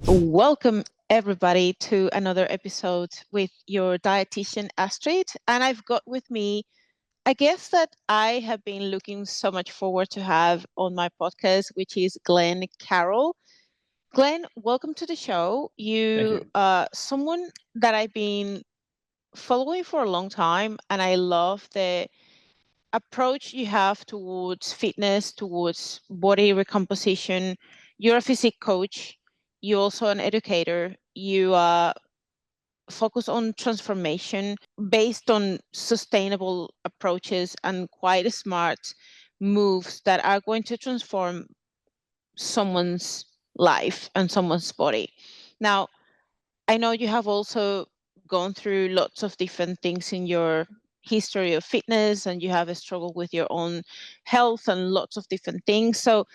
Welcome everybody to another episode with your dietitian Astrid. And I've got with me a guest that I have been looking so much forward to have on my podcast, which is Glen Carroll. Glen, welcome to the show. Thank You you. someone that I've been following for a long time, and I love the approach you have towards fitness, towards body recomposition. You're a physique coach. You're also an educator. You focus on transformation based on sustainable approaches and quite smart moves that are going to transform someone's life and someone's body. Now, I know you have also gone through lots of different things in your history of fitness, and you have a struggle with your own health and lots of different things. So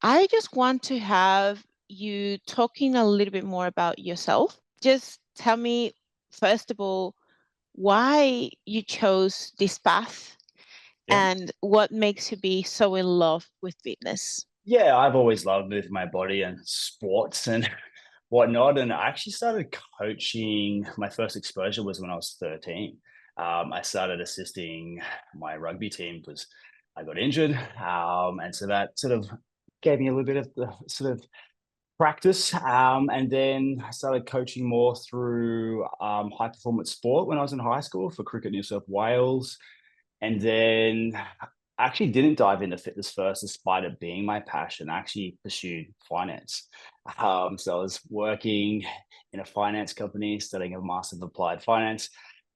I just want to have you talking a little bit more about yourself. Just tell me, first of all, why you chose this path Yeah. and what makes you be so in love with fitness. Yeah, I've always loved moving my body and sports and whatnot. And I actually started coaching. My first exposure was when I was 13. I started assisting my rugby team because I got injured. And so that sort of gave me a little bit of the sort of practice. And then I started coaching more through high performance sport when I was in high school for Cricket New South Wales. And then I actually didn't dive into fitness first, despite it being my passion. I actually pursued finance. So I was working in a finance company, studying a Master of Applied Finance,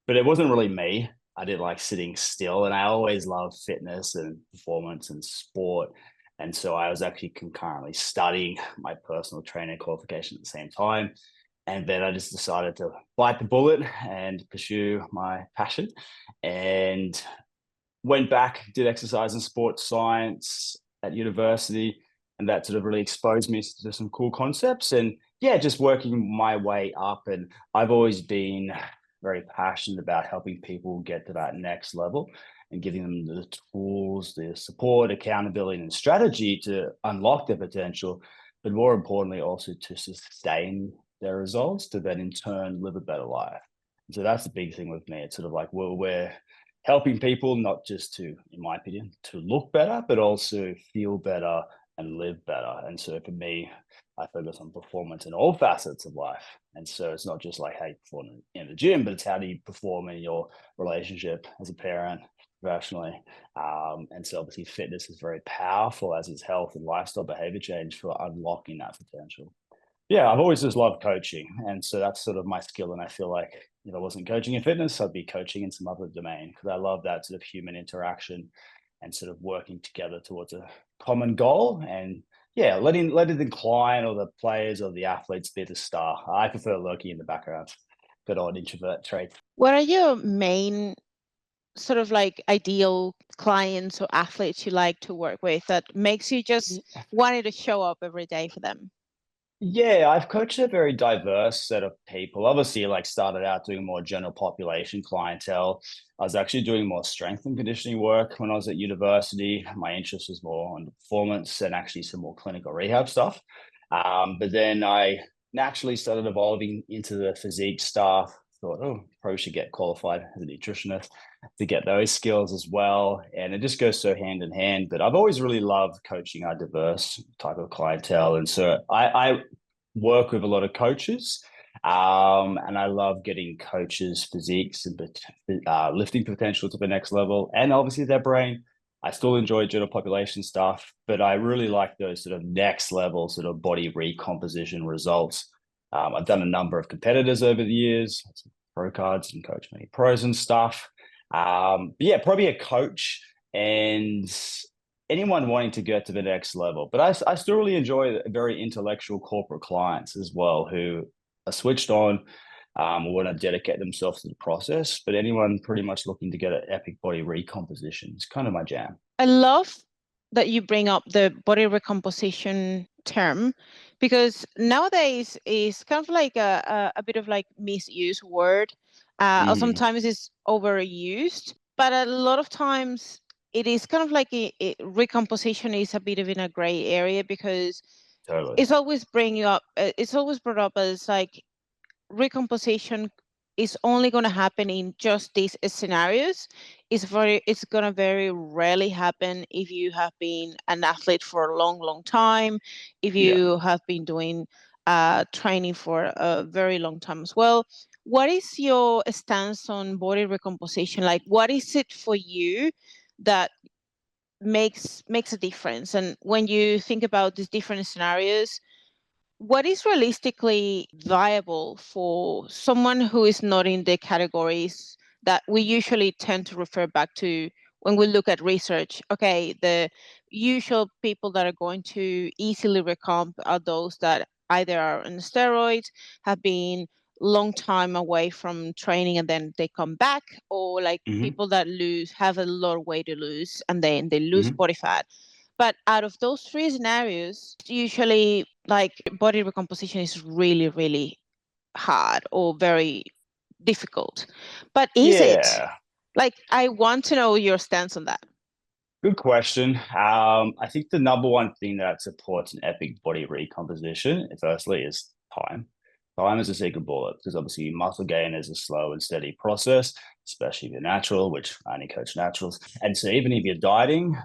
but it wasn't really me. I did like sitting still, and I always loved fitness and performance and sport. And so I was actually concurrently studying my personal trainer qualification at the same time. And then I just decided to bite the bullet and pursue my passion. And went back, did exercise and sports science at university, and that sort of really exposed me to some cool concepts. And yeah, just working my way up. And I've always been very passionate about helping people get to that next level and giving them the tools, the support, accountability, and strategy to unlock their potential, but more importantly, also to sustain their results to then in turn live a better life. So that's the big thing with me. It's sort of like we're helping people not just to, in my opinion, to look better, but also feel better and live better. And so for me, I focus on performance in all facets of life. And so it's not just like how you perform in the gym, but it's how do you perform in your relationship as a parent, professionally. And so obviously fitness is very powerful, as is health and lifestyle behavior change for unlocking that potential. Yeah, I've always just loved coaching. And so that's sort of my skill. And I feel like if I wasn't coaching in fitness, I'd be coaching in some other domain because I love that sort of human interaction and sort of working together towards a common goal. And yeah, letting the client or the players or the athletes be the star. I prefer lurking in the background, good old introvert trait. What are your main sort of like ideal clients or athletes you like to work with that makes you just wanted to show up every day for them? Yeah, I've coached a very diverse set of people. Obviously, like started out doing more general population clientele. I was actually doing more strength and conditioning work when I was at university. My interest was more on performance and actually some more clinical rehab stuff. But then I naturally started evolving into the physique stuff. Thought, oh, probably should get qualified as a nutritionist to get those skills as well. And it just goes so hand in hand. But I've always really loved coaching a diverse type of clientele. And so I work with a lot of coaches. And I love getting coaches' physiques and lifting potential to the next level, and obviously their brain. I still enjoy general population stuff, but I really like those sort of next level sort of body recomposition results. I've done a number of competitors over the years, some pro cards and coach many pros and stuff. But yeah, probably a coach and anyone wanting to get to the next level. But I still really enjoy very intellectual corporate clients as well who are switched on, want to dedicate themselves to the process. But anyone pretty much looking to get an epic body recomposition is kind of my jam. I love that you bring up the body recomposition term because nowadays is kind of like a bit of like misused word, or sometimes it's overused, but a lot of times it is kind of like recomposition is a bit of in a gray area because Totally. it's always it's always brought up as like recomposition is only going to happen in just these scenarios. It's going to very rarely happen if you have been an athlete for a long time, if Yeah. you have been doing training for a very long time as well. What is your stance on body recomposition? Like, what is it for you that makes a difference? And when you think about these different scenarios, what is realistically viable for someone who is not in the categories that we usually tend to refer back to when we look at research? Okay, the usual people that are going to easily recomp are those that either are on steroids, have been long time away from training and then they come back, or like Mm-hmm. people that have a lot of weight to lose and then they lose Mm-hmm. body fat. But out of those three scenarios, usually like body recomposition is really hard or very difficult. But is it? Yeah. Like, I want to know your stance on that. Good question. I think the number one thing that supports an epic body recomposition, firstly, is time. Time is a secret bullet because obviously muscle gain is a slow and steady process, especially if you're natural, which I only coach naturals. And so even if you're dieting,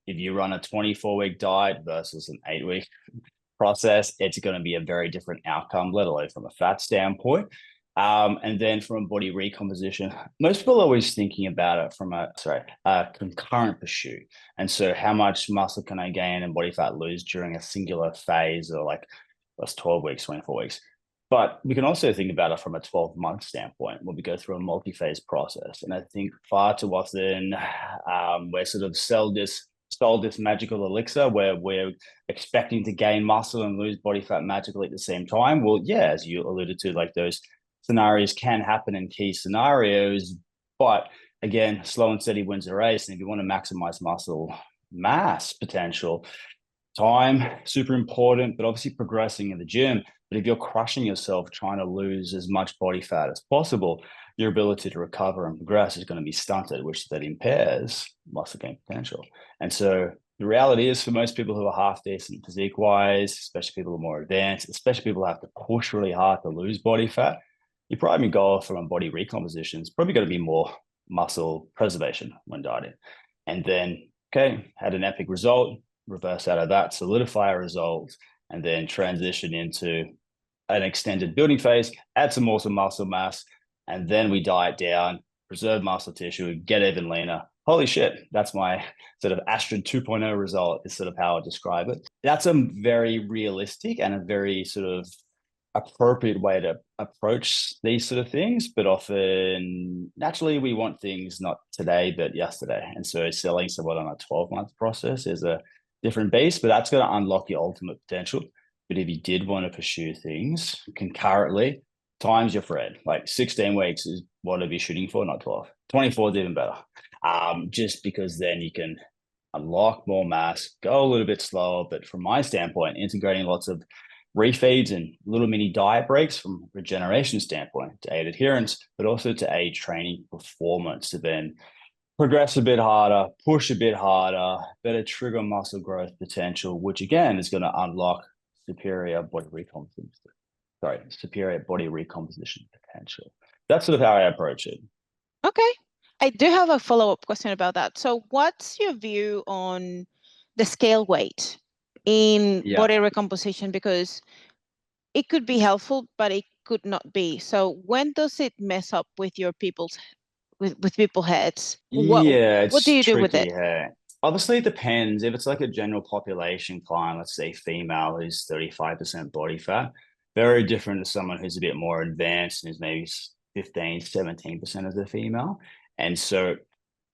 if you run a 24-week diet versus an 8-week process, it's going to be a very different outcome, let alone from a fat standpoint. And then from a body recomposition, most people are always thinking about it from a concurrent pursuit. And so how much muscle can I gain and body fat lose during a singular phase, or like that's 12 weeks, 24 weeks. But we can also think about it from a 12-month standpoint where we go through a multi-phase process. And I think far too often we're sort of sold this magical elixir where we're expecting to gain muscle and lose body fat magically at the same time. Well, yeah, as you alluded to, like those scenarios can happen in key scenarios, but again, slow and steady wins the race. And if you want to maximize muscle mass potential, time super important, but obviously progressing in the gym. But if you're crushing yourself trying to lose as much body fat as possible, your ability to recover and progress is going to be stunted, which that impairs muscle gain potential. And so the reality is, for most people who are half decent physique wise, especially people who are more advanced, especially people who have to push really hard to lose body fat, your primary goal from a body recomposition is probably going to be more muscle preservation when dieting. And then, okay, had an epic result, reverse out of that, solidify a result, and then transition into an extended building phase, add some more muscle mass, and then we diet down, preserve muscle tissue, get even leaner. Holy shit, that's my sort of Astrid 2.0 result, is sort of how I describe it. That's a very realistic and a very sort of appropriate way to approach these sort of things. But often, naturally, we want things not today, but yesterday. And so selling someone on a 12-month process is a different beast, but that's going to unlock your ultimate potential. But if you did want to pursue things concurrently, time's your friend. Like 16 weeks is what I'd be shooting for, not 12. 24 is even better. Just because then you can unlock more mass, go a little bit slower. But from my standpoint, integrating lots of refeeds and little mini diet breaks from regeneration standpoint to aid adherence, but also to aid training performance to then progress a bit harder, push a bit harder, better trigger muscle growth potential, which again is going to unlock superior body recomposition potential. That's sort of how I approach it. Okay. I do have a follow-up question about that. So what's your view on the scale weight in body recomposition? Because it could be helpful, but it could not be. So when does it mess up with your people's with people's heads? What do It's you do with tricky. it? Hey. Obviously, it depends. If it's like a general population client, let's say female who's 35% body fat, very different to someone who's a bit more advanced and is maybe 15, 17% of the female. And so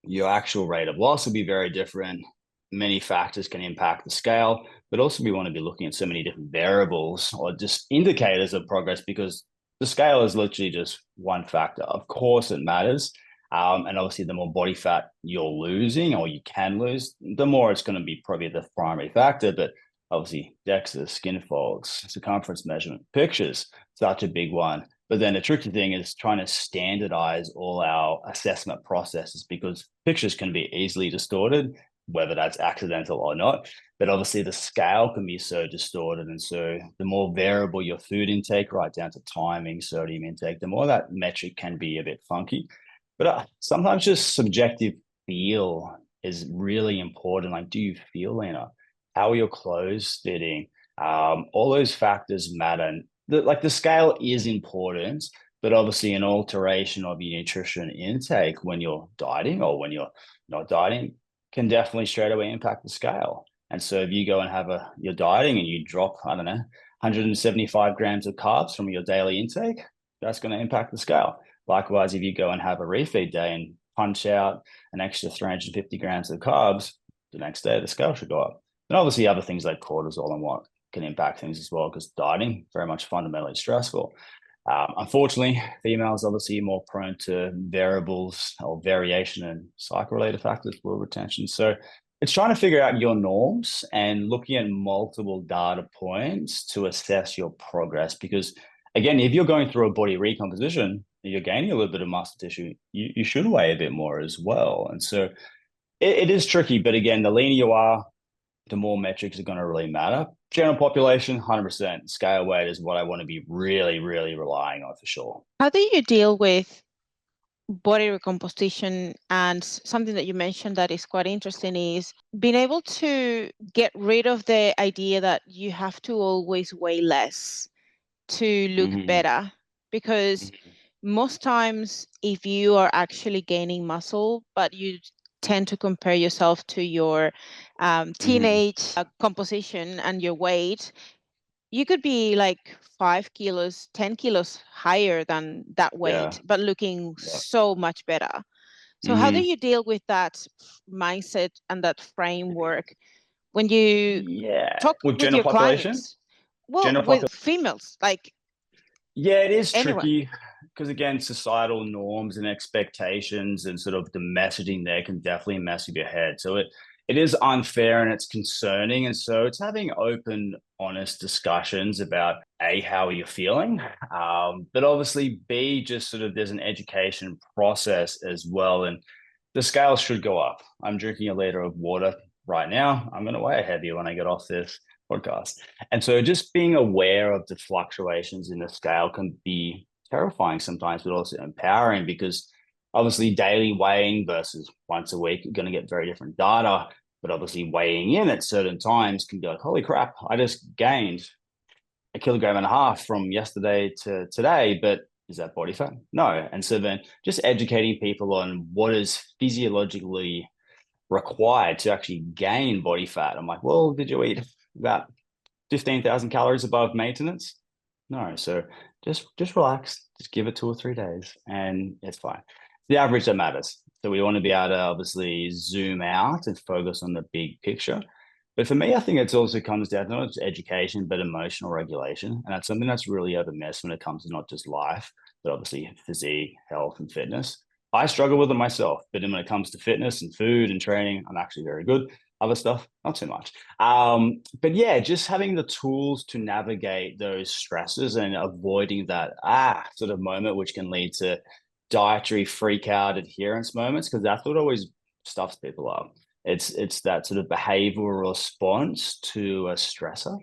your actual rate of loss will be very different. Many factors can impact the scale, but also we want to be looking at so many different variables or just indicators of progress, because the scale is literally just one factor. Of course, it matters. And obviously, the more body fat you're losing or you can lose, the more it's going to be probably the primary factor. But obviously, DEXA, skin folds, circumference measurement, pictures, such a big one. But then the tricky thing is trying to standardize all our assessment processes, because pictures can be easily distorted, whether that's accidental or not. but obviously the scale can be so distorted. And so the more variable your food intake, right down to timing, sodium intake, the more that metric can be a bit funky. But sometimes just subjective feel is really important. Like, do you feel leaner? How are your clothes fitting? All those factors matter. And the scale is important, but obviously an alteration of your nutrition intake when you're dieting or when you're not dieting can definitely straight away impact the scale. And so if you go and have you're dieting and you drop, I don't know, 175 grams of carbs from your daily intake, that's going to impact the scale. Likewise, if you go and have a refeed day and punch out an extra 350 grams of carbs, the next day the scale should go up. And obviously other things like cortisol and what can impact things as well, because dieting very much fundamentally stressful. Unfortunately, females obviously more prone to variables or variation and cycle-related factors, fluid retention. So it's trying to figure out your norms and looking at multiple data points to assess your progress. Because again, if you're going through a body recomposition, you're gaining a little bit of muscle tissue, you should weigh a bit more as well. And so it is tricky, but again, the leaner you are, the more metrics are going to really matter. General population, 100%. Scale weight is what I want to be really, really relying on for sure. How do you deal with body recomposition? And something that you mentioned that is quite interesting is being able to get rid of the idea that you have to always weigh less to look better, because most times if you are actually gaining muscle, but you tend to compare yourself to your teenage composition and your weight, you could be like 5 kilos, 10 kilos higher than that weight, but looking so much better. So how do you deal with that mindset and that framework when you talk with with general your population? clients? Well, with females, like it is anyone. tricky because again, societal norms and expectations and sort of the messaging there can definitely mess with your head. So it is unfair and it's concerning. And so it's having open, honest discussions about A, how are you feeling? But obviously B, just sort of there's an education process as well. And the scale should go up. I'm drinking a liter of water right now. I'm going to weigh heavier when I get off this podcast. And so just being aware of the fluctuations in the scale can be terrifying sometimes, but also empowering, because obviously daily weighing versus once a week, you're going to get very different data. But obviously weighing in at certain times can be like, holy crap, I just gained 1.5 kilograms from yesterday to today, but is that body fat? No. And so then just educating people on what is physiologically required to actually gain body fat. I'm like, well, did you eat about 15,000 calories above maintenance? No. So just relax, just give it 2 or 3 days and it's fine. The average that matters. So we want to be able to obviously zoom out and focus on the big picture. But for me, I think it also comes down to not just education, but emotional regulation. And that's something that's really overmessed when it comes to not just life, but obviously physique, health, and fitness. I struggle with it myself, but then when it comes to fitness and food and training, I'm actually very good. Other stuff, not too much. But yeah, just having the tools to navigate those stresses and avoiding that sort of moment, which can lead to dietary freak out adherence moments, because that's what always stuffs people up. It's that sort of behavioral response to a stressor,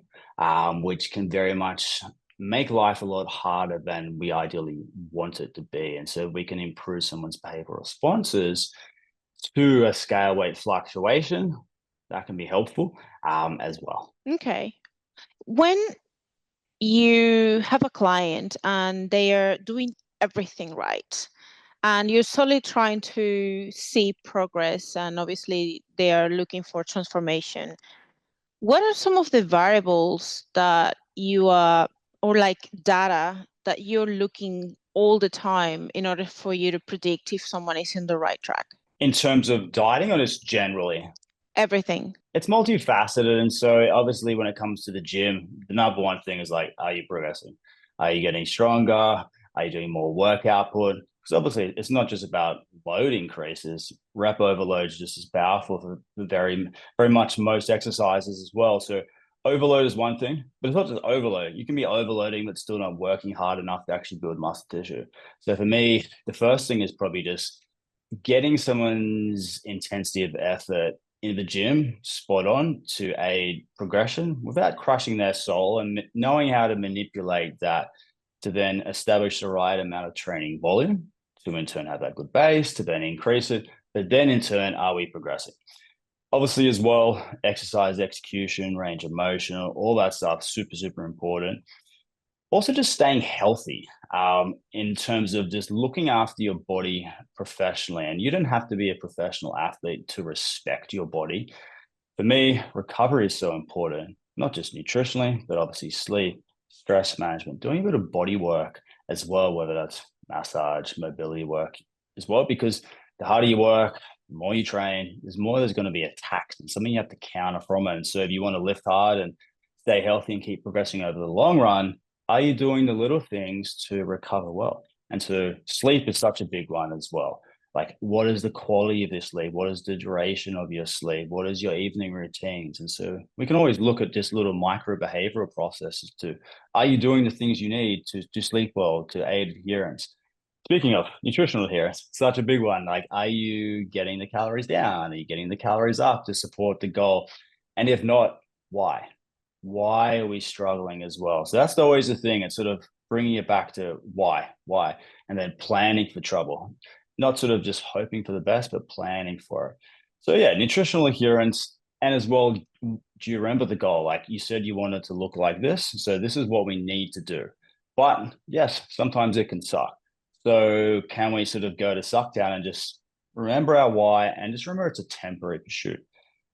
which can very much make life a lot harder than we ideally want it to be. And so we can improve someone's behavioral responses to a scale weight fluctuation. That can be helpful as well. Okay. When you have a client and they are doing everything right, and you're solely trying to see progress, and obviously they are looking for transformation, what are some of the variables that you are, or like data that you're looking all the time in order for you to predict if someone is in the right track? In terms of dieting or just generally? Everything. It's multifaceted. And so obviously when it comes to the gym, the number one thing is like, are you progressing? Are you getting stronger? Are you doing more work output? Because obviously it's not just about load increases. Rep overload is just as powerful for very, very much most exercises as well. So overload is one thing, but it's not just overload. You can be overloading, but still not working hard enough to actually build muscle tissue. So for me, the first thing is probably just getting someone's intensity of effort in the gym spot on to aid progression without crushing their soul, and knowing how to manipulate that to then establish the right amount of training volume to in turn have that good base to then increase it. But then in turn, are we progressing? Obviously, as well, exercise execution, range of motion, all that stuff, super, super important. Also, just staying healthy in terms of just looking after your body professionally. And you don't have to be a professional athlete to respect your body. For me, recovery is so important, not just nutritionally, but obviously sleep, stress management, doing a bit of body work as well, whether that's massage, mobility work as well, because the harder you work, the more you train, there's going to be a tax and something you have to counter from it. And so if you want to lift hard and stay healthy and keep progressing over the long run, are you doing the little things to recover well? And so sleep is such a big one as well. Like, what is the quality of your sleep? What is the duration of your sleep? What is your evening routines? And so we can always look at just little micro behavioral processes to, are you doing the things you need to sleep well, to aid adherence? Speaking of nutritional adherence, such a big one. Like, are you getting the calories down? Are you getting the calories up to support the goal? And if not, why? Why are we struggling as well? So that's always the thing. It's sort of bringing it back to why, and then planning for trouble, not sort of just hoping for the best, but planning for it. So yeah, nutritional adherence. And as well, do you remember the goal? Like you said, you wanted to look like this. So this is what we need to do. But yes, sometimes it can suck. So can we sort of go to suck down and just remember our why and just remember it's a temporary pursuit?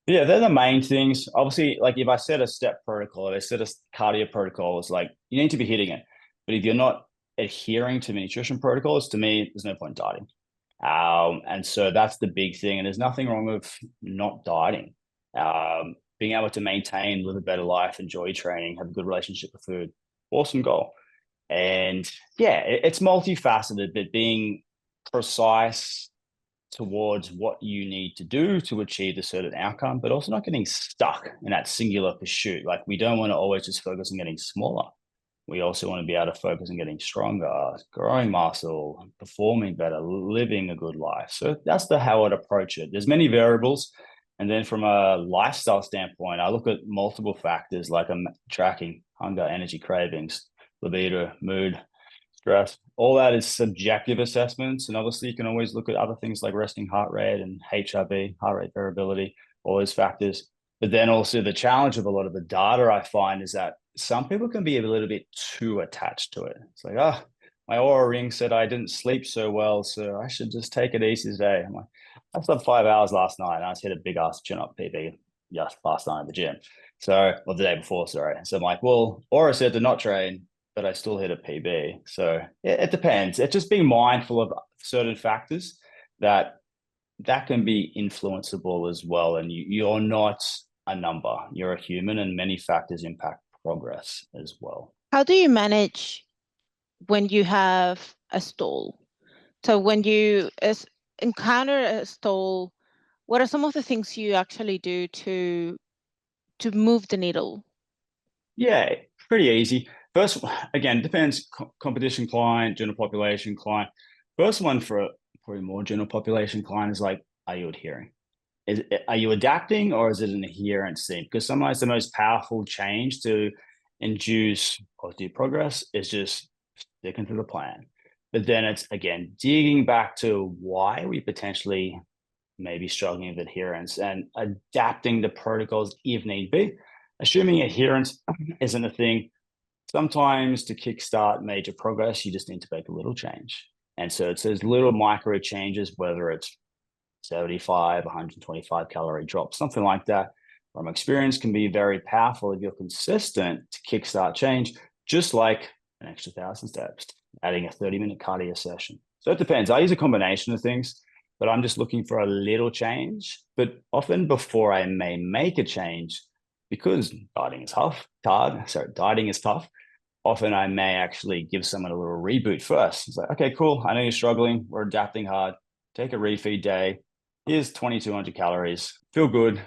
Yeah, they're the main things. Obviously, like if I set a step protocol, if I set a cardio protocol, it's like you need to be hitting it. But if you're not adhering to the nutrition protocols, to me, there's no point dieting. And so that's the big thing. And there's nothing wrong with not dieting. Being able to maintain, live a better life, enjoy training, have a good relationship with food, awesome goal. And yeah, it's multifaceted, but being precise towards what you need to do to achieve a certain outcome, but also not getting stuck in that singular pursuit. Like we don't want to always just focus on getting smaller. We also want to be able to focus on getting stronger, growing muscle, performing better, living a good life. So that's how I'd approach it. There's many variables. And then from a lifestyle standpoint, I look at multiple factors like I'm tracking hunger, energy cravings, libido, mood, stress. All that is subjective assessments. And obviously you can always look at other things like resting heart rate and HRV, heart rate variability, all those factors. But then also the challenge of a lot of the data I find is that some people can be a little bit too attached to it. It's like, oh, my Oura ring said I didn't sleep so well, so I should just take it easy today. I'm like, I slept 5 hours last night and I just hit a big ass chin up PB just last night at the gym. So, or the day before, sorry. So I'm like, well, Aura said to not train, but I still hit a PB. So it depends. It's just being mindful of certain factors that can be influenceable as well. And you're not a number, you're a human, and many factors impact progress as well. How do you manage when you have a stall? So when you encounter a stall, what are some of the things you actually do to move the needle? Yeah, pretty easy. First, again, depends competition client, general population client. First one for probably more general population client is like, are you adhering? Are you adapting or is it an adherence thing? Because sometimes the most powerful change to induce positive progress is just sticking to the plan. But then it's, again, digging back to why we potentially may be struggling with adherence and adapting the protocols if need be. Assuming adherence isn't a thing, sometimes to kickstart major progress, you just need to make a little change. And so it's those little micro changes, whether it's 75, 125 calorie drop, something like that, from experience can be very powerful if you're consistent to kickstart change, just like an extra 1,000 steps, adding a 30-minute cardio session. So it depends. I use a combination of things, but I'm just looking for a little change. But often before I may make a change, because dieting is tough, often I may actually give someone a little reboot first. It's like, okay, cool. I know you're struggling. We're adapting hard. Take a refeed day. Here's 2,200 calories. Feel good.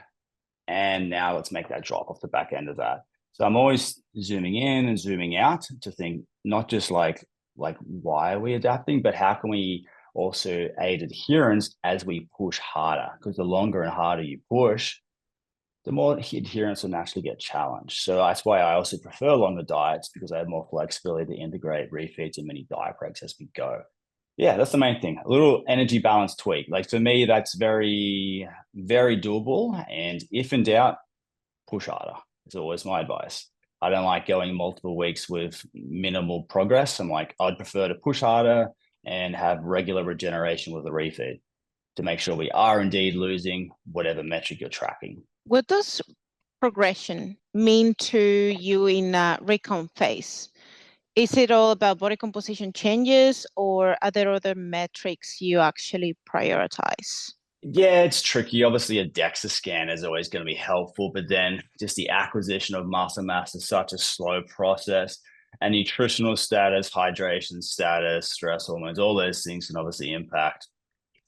And now let's make that drop off the back end of that. So I'm always zooming in and zooming out to think not just like why are we adapting, but how can we also aid adherence as we push harder, because the longer and harder you push, the more adherence will naturally get challenged. So that's why I also prefer longer diets, because I have more flexibility to integrate refeeds and mini diet breaks as we go. Yeah, that's the main thing. A little energy balance tweak. Like for me, that's very, very doable. And if in doubt, push harder. It's always my advice. I don't like going multiple weeks with minimal progress. I'd prefer to push harder and have regular regeneration with the refeed to make sure we are indeed losing whatever metric you're tracking. What does progression mean to you in a recomp phase? Is it all about body composition changes, or are there other metrics you actually prioritize? Yeah, it's tricky. Obviously, a DEXA scan is always going to be helpful, but then just the acquisition of muscle mass is such a slow process. And nutritional status, hydration status, stress hormones, all those things can obviously impact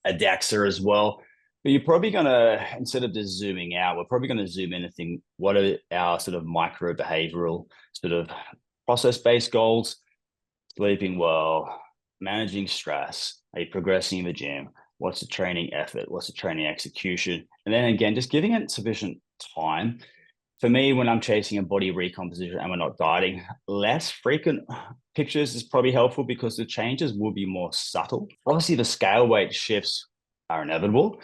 a DEXA as well. But you're probably going to, instead of just zooming out, we're probably going to zoom in and think, what are our sort of micro behavioral sort of process-based goals? Sleeping well, managing stress, are you progressing in the gym? What's the training effort? What's the training execution? And then again, just giving it sufficient time. For me, when I'm chasing a body recomposition and we're not dieting, less frequent pictures is probably helpful because the changes will be more subtle. Obviously, the scale weight shifts are inevitable.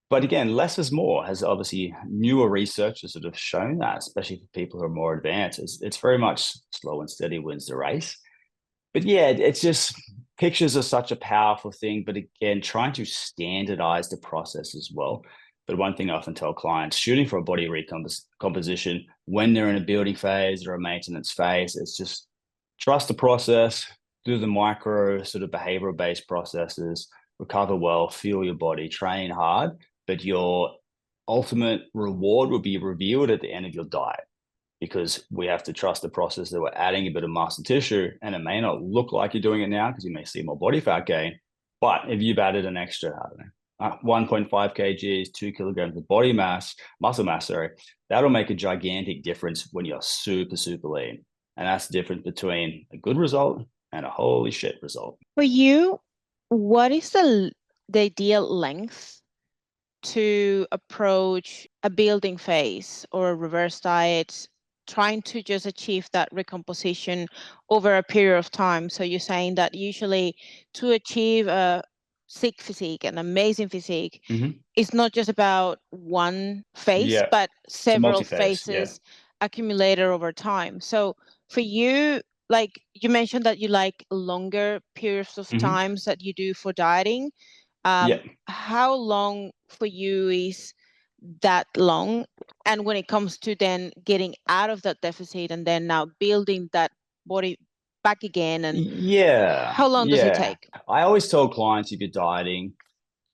But again, less is more, has obviously newer research has sort of shown that, especially for people who are more advanced. It's very much slow and steady wins the race. But yeah, it's just pictures are such a powerful thing. But again, trying to standardize the process as well. But one thing I often tell clients, shooting for a body recomposition when they're in a building phase or a maintenance phase, it's just trust the process, do the micro sort of behavioral based processes, recover well, feel your body, train hard, but your ultimate reward will be revealed at the end of your diet, because we have to trust the process that we're adding a bit of muscle tissue, and it may not look like you're doing it now because you may see more body fat gain. But if you've added an extra, I don't know, 1.5 kgs, 2 kilograms of body mass, muscle mass, sorry, that'll make a gigantic difference when you're super, super lean. And that's the difference between a good result and a holy shit result. For you, what is the ideal length to approach a building phase or a reverse diet, trying to just achieve that recomposition over a period of time? So you're saying that usually to achieve a sick physique, an amazing physique, it's not just about one phase, but several phases accumulated over time. So for you, like you mentioned that you like longer periods of times that you do for dieting. How long for you is that long? And when it comes to then getting out of that deficit and then now building that body back again, and how long does it take? I always tell clients, if you're dieting,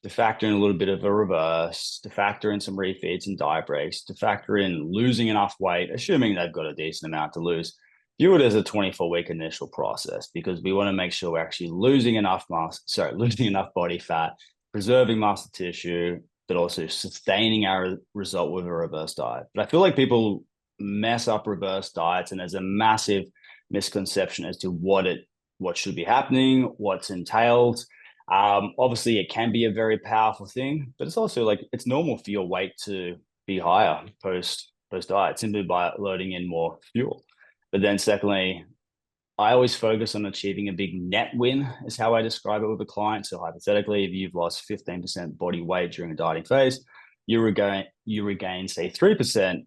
to factor in a little bit of a reverse, to factor in some refeeds and diet breaks, to factor in losing enough weight, assuming they've got a decent amount to lose. View it as a 24-week initial process, because we want to make sure we're actually losing enough body fat, preserving muscle tissue, but also sustaining our result with a reverse diet. But I feel like people mess up reverse diets, and there's a massive misconception as to what should be happening, what's entailed. Obviously, it can be a very powerful thing, but it's also like it's normal for your weight to be higher post diet simply by loading in more fuel. But then secondly, I always focus on achieving a big net win is how I describe it with a client. So hypothetically, if you've lost 15% body weight during a dieting phase, you regain say 3%.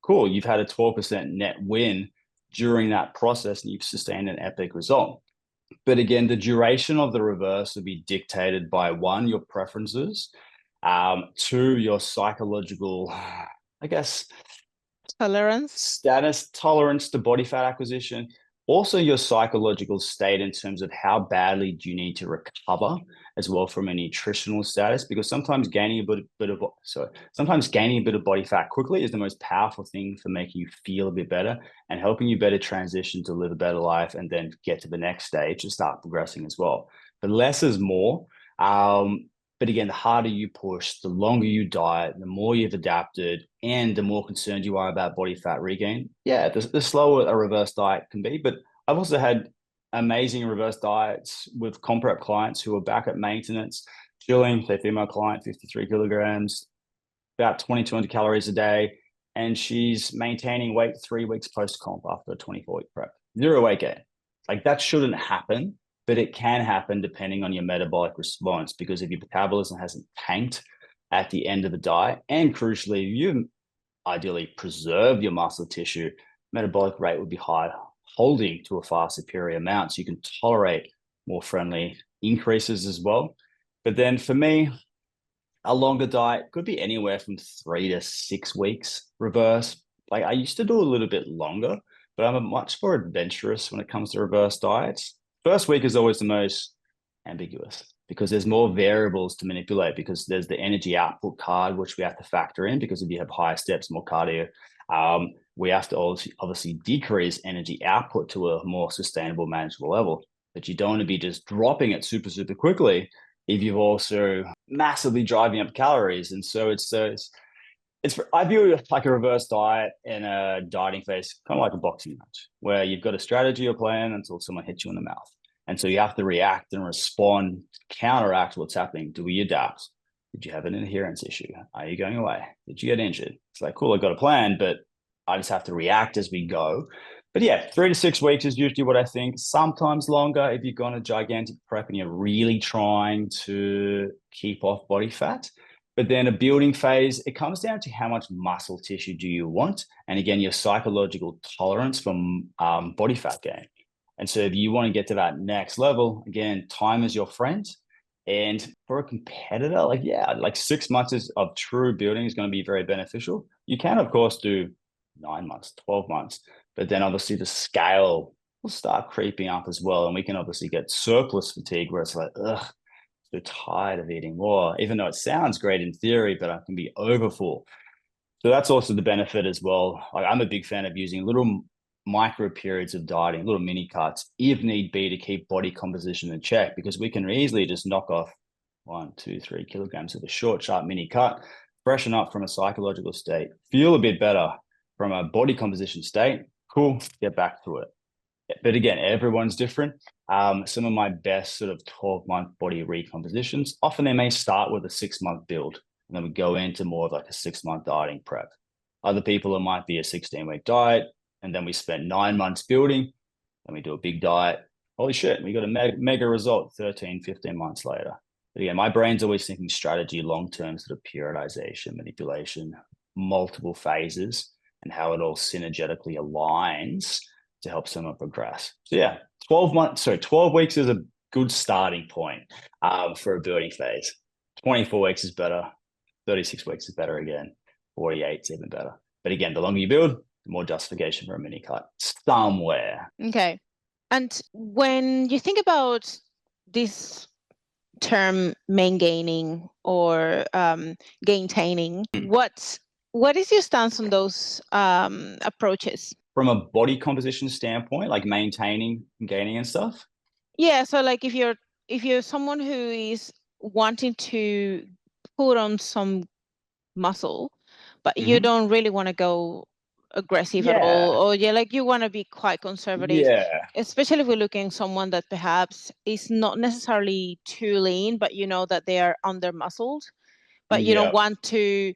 Cool, you've had a 12% net win during that process, and you've sustained an epic result. But again, the duration of the reverse will be dictated by one, your preferences, two, your psychological, I guess, tolerance to body fat acquisition, also your psychological state in terms of how badly do you need to recover as well from a nutritional status, because sometimes gaining a bit of body fat quickly is the most powerful thing for making you feel a bit better and helping you better transition to live a better life and then get to the next stage to start progressing as well. But less is more. But again, the harder you push, the longer you diet, the more you've adapted, and the more concerned you are about body fat regain. Yeah, the slower a reverse diet can be. But I've also had amazing reverse diets with comp prep clients who are back at maintenance, chilling, say female client, 53 kilograms, about 2,200 calories a day. And she's maintaining weight 3 weeks post-comp after a 24-week prep. 0 weight gain. Like that shouldn't happen, but it can happen depending on your metabolic response, because if your metabolism hasn't tanked at the end of the diet, and crucially, you ideally preserve your muscle tissue, metabolic rate would be high, holding to a far superior amount. So you can tolerate more friendly increases as well. But then for me, a longer diet could be anywhere from 3 to 6 weeks reverse. Like I used to do a little bit longer, but I'm a much more adventurous when it comes to reverse diets. First week is always the most ambiguous because there's more variables to manipulate, because there's the energy output card, which we have to factor in, because if you have higher steps, more cardio, we have to obviously decrease energy output to a more sustainable, manageable level. But you don't want to be just dropping it super, super quickly if you've also massively driving up calories. And so it's I view it like a reverse diet in a dieting phase, kind of like a boxing match, where you've got a strategy or plan until someone hits you in the mouth. And so you have to react and respond, counteract what's happening. Do we adapt? Did you have an adherence issue? Are you going away? Did you get injured? It's like, cool, I've got a plan, but I just have to react as we go. But yeah, 3 to 6 weeks is usually what I think. Sometimes longer if you've gone a gigantic prep and you're really trying to keep off body fat. But then a building phase, it comes down to how much muscle tissue do you want? And again, your psychological tolerance from body fat gain. And so if you want to get to that next level, again, time is your friend. And for a competitor, like 6 months of true building is going to be very beneficial. You can, of course, do 9 months, 12 months, but then obviously the scale will start creeping up as well. And we can obviously get surplus fatigue where it's like, ugh, so tired of eating more, even though it sounds great in theory, but I can be overfull. So that's also the benefit as well. Like I'm a big fan of using little micro periods of dieting, little mini cuts, if need be, to keep body composition in check, because we can easily just knock off 1, 2, 3 kilograms of a short, sharp mini cut, freshen up from a psychological state, feel a bit better from a body composition state. Cool, get back to it. But again, everyone's different. Some of my best sort of 12-month body recompositions, often they may start with a 6-month build, and then we go into more of like a 6-month dieting prep. Other people, it might be a 16-week diet, and then we spend 9 months building, and we do a big diet. Holy shit, we got a mega result 13, 15 months later. But again, my brain's always thinking strategy, long-term sort of periodization, manipulation, multiple phases, and how it all synergetically aligns to help someone progress. So yeah, 12 weeks is a good starting point for a building phase. 24 weeks is better. 36 weeks is better again. 48 is even better. But again, the longer you build, the more justification for a mini cut somewhere. Okay. And when you think about this term maintaining or gaintaining, what is your stance on those approaches? From a body composition standpoint, like maintaining and gaining and stuff? Yeah, so like if you're someone who is wanting to put on some muscle, but you don't really want to go aggressive at all, or you want to be quite conservative, especially if we're looking at someone that perhaps is not necessarily too lean, but you know that they are under muscled, but you don't want to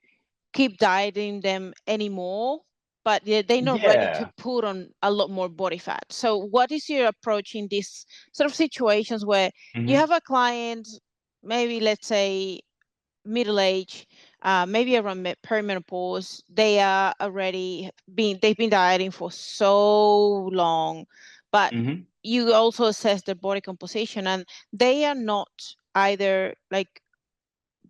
keep dieting them anymore, but they're not ready to put on a lot more body fat. So what is your approach in these sort of situations where you have a client, maybe let's say middle age, maybe around perimenopause, they are already they've been dieting for so long, but you also assess their body composition and they are not either like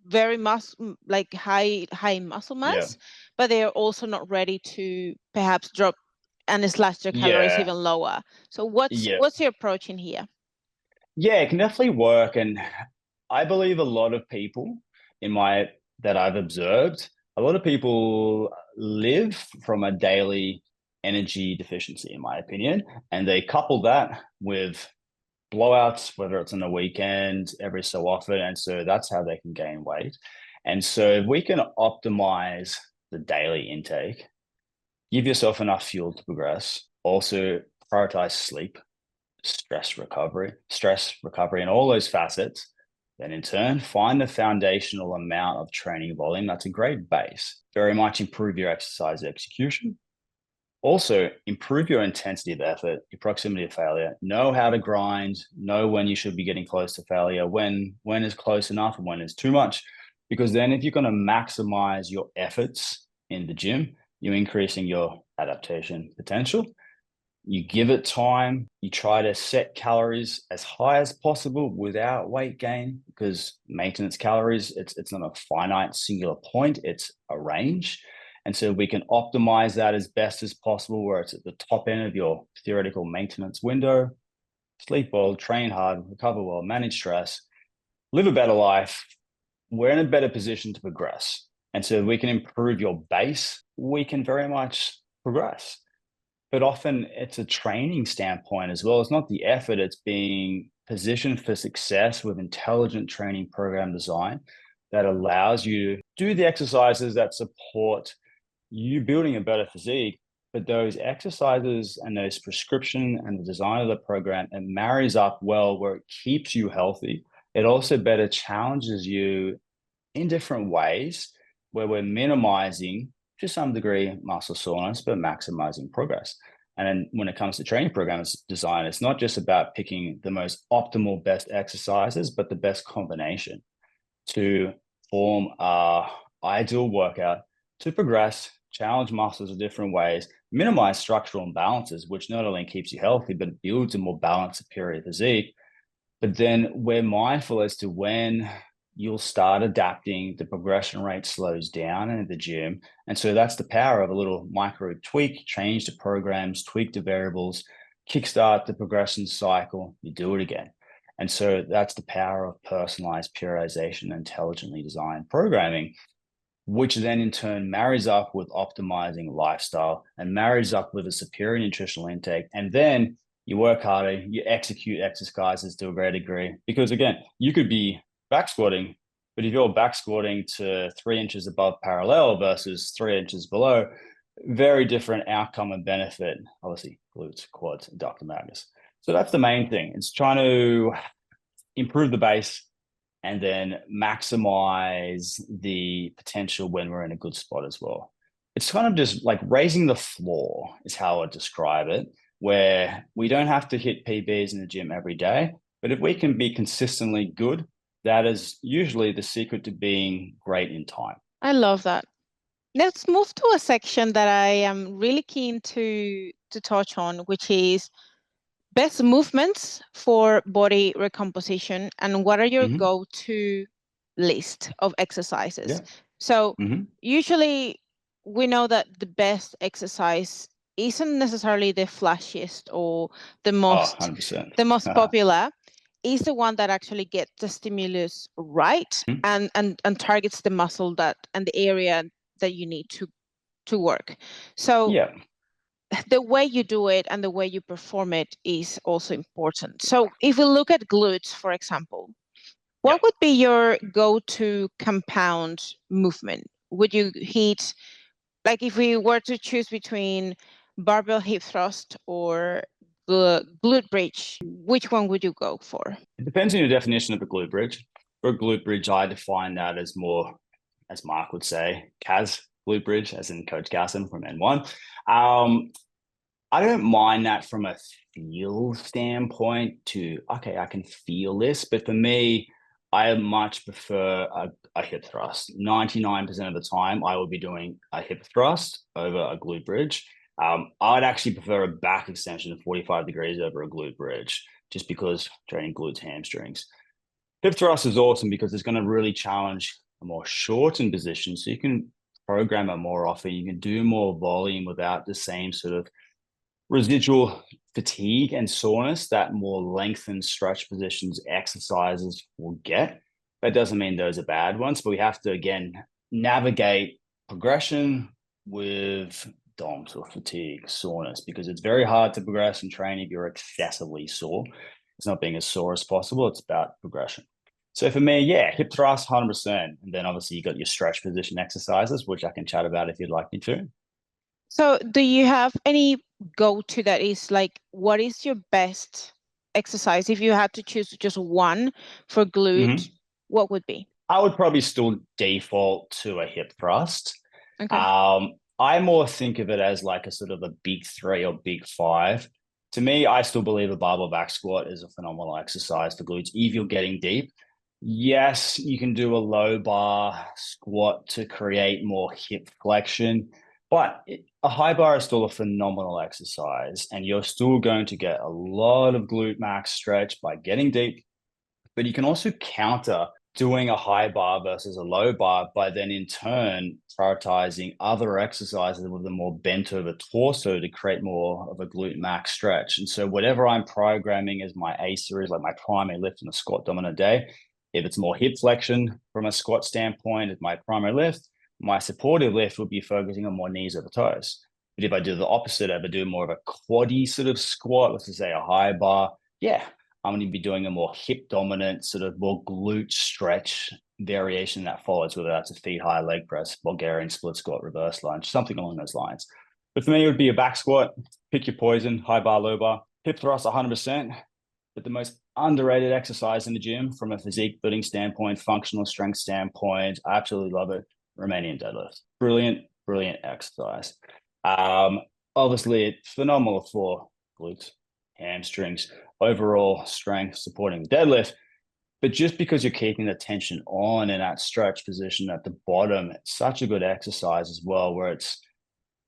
very high muscle mass, but they are also not ready to perhaps drop and slash their calories even lower. So what's your approach in here? Yeah, it can definitely work. And I believe a lot of people that I've observed, a lot of people live from a daily energy deficiency, in my opinion, and they couple that with blowouts, whether it's on the weekend, every so often. And so that's how they can gain weight. And so if we can optimize the daily intake, give yourself enough fuel to progress, also prioritize sleep. stress recovery, and all those facets. Then in turn, find the foundational amount of training volume. That's a great base. Very much improve your exercise execution. Also, improve your intensity of effort, your proximity to failure. Know how to grind, know when you should be getting close to failure, when is close enough and when is too much. Because then if you're going to maximize your efforts in the gym, you're increasing your adaptation potential. You give it time, you try to set calories as high as possible without weight gain, because maintenance calories, it's not a finite singular point, it's a range. And so we can optimize that as best as possible, where it's at the top end of your theoretical maintenance window. Sleep well, train hard, recover well, manage stress, live a better life. We're in a better position to progress. And so if we can improve your base, we can very much progress. But often it's a training standpoint as well. It's not the effort, it's being positioned for success with intelligent training program design that allows you to do the exercises that support you building a better physique. But those exercises and those prescription and the design of the program, it marries up well where it keeps you healthy. It also better challenges you in different ways where we're minimizing to some degree muscle soreness, but maximizing progress. And then when it comes to training programs design, it's not just about picking the most optimal best exercises, but the best combination to form a ideal workout to progress, challenge muscles in different ways, minimize structural imbalances, which not only keeps you healthy, but builds a more balanced, superior physique. But then we're mindful as to when you'll start adapting, the progression rate slows down in the gym. And so that's the power of a little micro tweak, change the programs, tweak the variables, kickstart the progression cycle, you do it again. And so that's the power of personalized periodization, intelligently designed programming, which then in turn marries up with optimizing lifestyle and marries up with a superior nutritional intake. And then you work harder, you execute exercises to a great degree. Because again, you could be back squatting, but if you're back squatting to 3 inches above parallel versus 3 inches below, very different outcome and benefit. Obviously, glutes, quads, adductor magnus. So that's the main thing. It's trying to improve the base and then maximize the potential when we're in a good spot as well. It's kind of just like raising the floor is how I describe it, where we don't have to hit PBs in the gym every day, but if we can be consistently good, that is usually the secret to being great in time. I love that. Let's move to a section that I am really keen to touch on, which is best movements for body recomposition and what are your go-to list of exercises. So usually we know that the best exercise isn't necessarily the flashiest or the most popular, is the one that actually gets the stimulus right and targets the muscle that and the area that you need to work. So the way you do it and the way you perform it is also important. So if we look at glutes, for example, what would be your go-to compound movement? Would you hit, like if we were to choose between barbell hip thrust or glute bridge, which one would you go for? It depends on your definition of a glute bridge. For a glute bridge, I define that as more, as Mark would say, CAS glute bridge, as in Coach Gasson from N1. I don't mind that from a feel standpoint to, okay, I can feel this, but for me, I much prefer a hip thrust. 99% of the time, I will be doing a hip thrust over a glute bridge. I'd actually prefer a back extension of 45 degrees over a glute bridge, just because training glutes, hamstrings. Hip thrust is awesome because it's going to really challenge a more shortened position. So you can program it more often. You can do more volume without the same sort of residual fatigue and soreness that more lengthened stretch positions exercises will get. That doesn't mean those are bad ones, but we have to, again, navigate progression with DOMS or fatigue, soreness, because it's very hard to progress and train if you're excessively sore. It's not being as sore as possible. It's about progression. So for me, hip thrust, 100%. And then obviously you got your stretch position exercises, which I can chat about if you'd like me to. So do you have any go-to that is like, what is your best exercise, if you had to choose just one for glute, what would be? I would probably still default to a hip thrust. Okay. I more think of it as like a sort of a big three or big five. To me, I still believe a barbell back squat is a phenomenal exercise for glutes if you're getting deep. Yes, you can do a low bar squat to create more hip flexion, but a high bar is still a phenomenal exercise, and you're still going to get a lot of glute max stretch by getting deep. But you can also counter doing a high bar versus a low bar by then in turn prioritizing other exercises with a more bent over torso to create more of a glute max stretch. And so whatever I'm programming as my A series, like my primary lift in a squat dominant day, if it's more hip flexion from a squat standpoint as my primary lift, my supportive lift would be focusing on more knees over toes. But if I do the opposite, if I do more of a quaddy sort of squat, let's just say a high bar, yeah, I'm going to be doing a more hip dominant, sort of more glute stretch variation that follows, whether that's a feet high leg press, Bulgarian split squat, reverse lunge, something along those lines. But for me, it would be a back squat, pick your poison, high bar, low bar, hip thrust 100%. But the most underrated exercise in the gym from a physique building standpoint, functional strength standpoint, I absolutely love it. Romanian deadlift. Brilliant, brilliant exercise. Obviously, it's phenomenal for glutes, hamstrings, overall strength supporting the deadlift. But just because you're keeping the tension on in that stretch position at the bottom, it's such a good exercise as well, where it's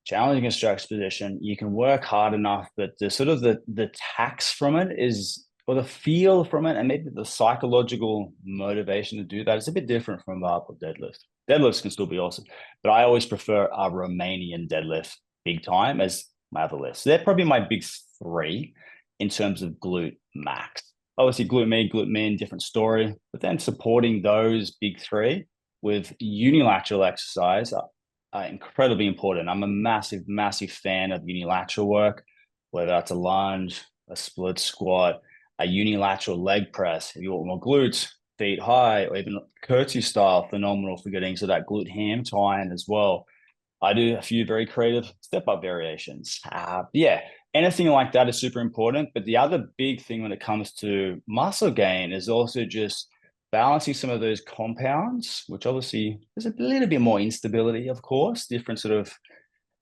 challenging a stretch position. You can work hard enough, but the sort of the tax from it is, or the feel from it, and maybe the psychological motivation to do that is a bit different from a barbell deadlift. Deadlifts can still be awesome, but I always prefer a Romanian deadlift big time as my other lifts. So they're probably my big three in terms of glute max. Obviously, glute min, different story, but then supporting those big three with unilateral exercise are incredibly important. I'm a massive, massive fan of unilateral work, whether that's a lunge, a split squat, a unilateral leg press. If you want more glutes, feet high, or even curtsy style, phenomenal for getting to that glute ham tie in as well. I do a few very creative step up variations. Yeah, anything like that is super important. But the other big thing when it comes to muscle gain is also just balancing some of those compounds, which obviously there's a little bit more instability, of course, different sort of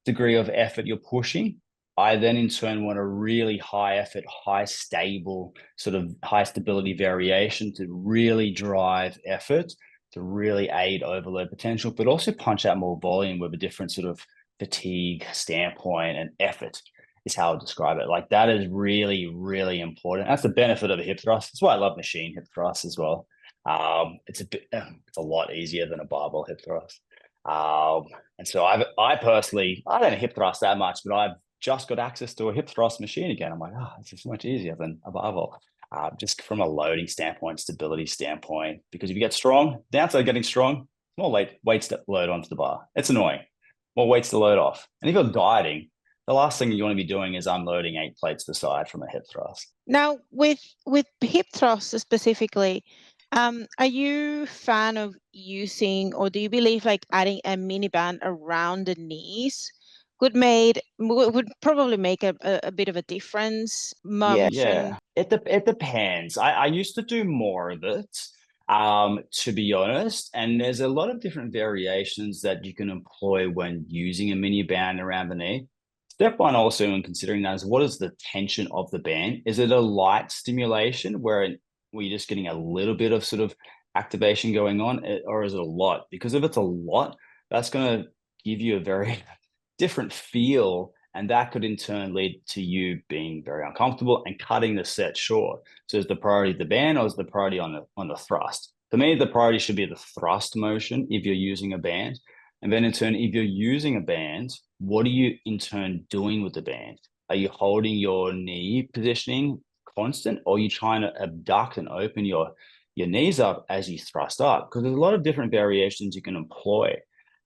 degree of effort you're pushing. I then in turn want a really high effort, high stable, sort of high stability variation to really drive effort, to really aid overload potential, but also punch out more volume with a different sort of fatigue standpoint, and effort is how I describe it. Like that is really, really important. That's the benefit of a hip thrust. That's why I love machine hip thrusts as well. It's a lot easier than a barbell hip thrust. And so I personally, I don't hip thrust that much, but I've just got access to a hip thrust machine again. I'm like, this is much easier than a barbell. Just from a loading standpoint, stability standpoint, because if you get strong, downside of getting strong, more weights to load onto the bar. It's annoying. More weights to load off. And if you're dieting, the last thing you want to be doing is unloading 8 plates to the side from a hip thrust. Now, with hip thrusts specifically, are you fan of using, or do you believe like adding a mini band around the knees would probably make a bit of a difference? Yeah. It depends. I used to do more of it, to be honest. And there's a lot of different variations that you can employ when using a mini band around the knee. Step one also in considering that is, what is the tension of the band? Is it a light stimulation where you're just getting a little bit of sort of activation going on, or is it a lot? Because if it's a lot, that's going to give you a very different feel, and that could in turn lead to you being very uncomfortable and cutting the set short. So is the priority the band, or is the priority on the thrust? For me, the priority should be the thrust motion if you're using a band. And then in turn, if you're using a band, what are you in turn doing with the band? Are you holding your knee positioning constant, or are you trying to abduct and open your knees up as you thrust up? Because there's a lot of different variations you can employ.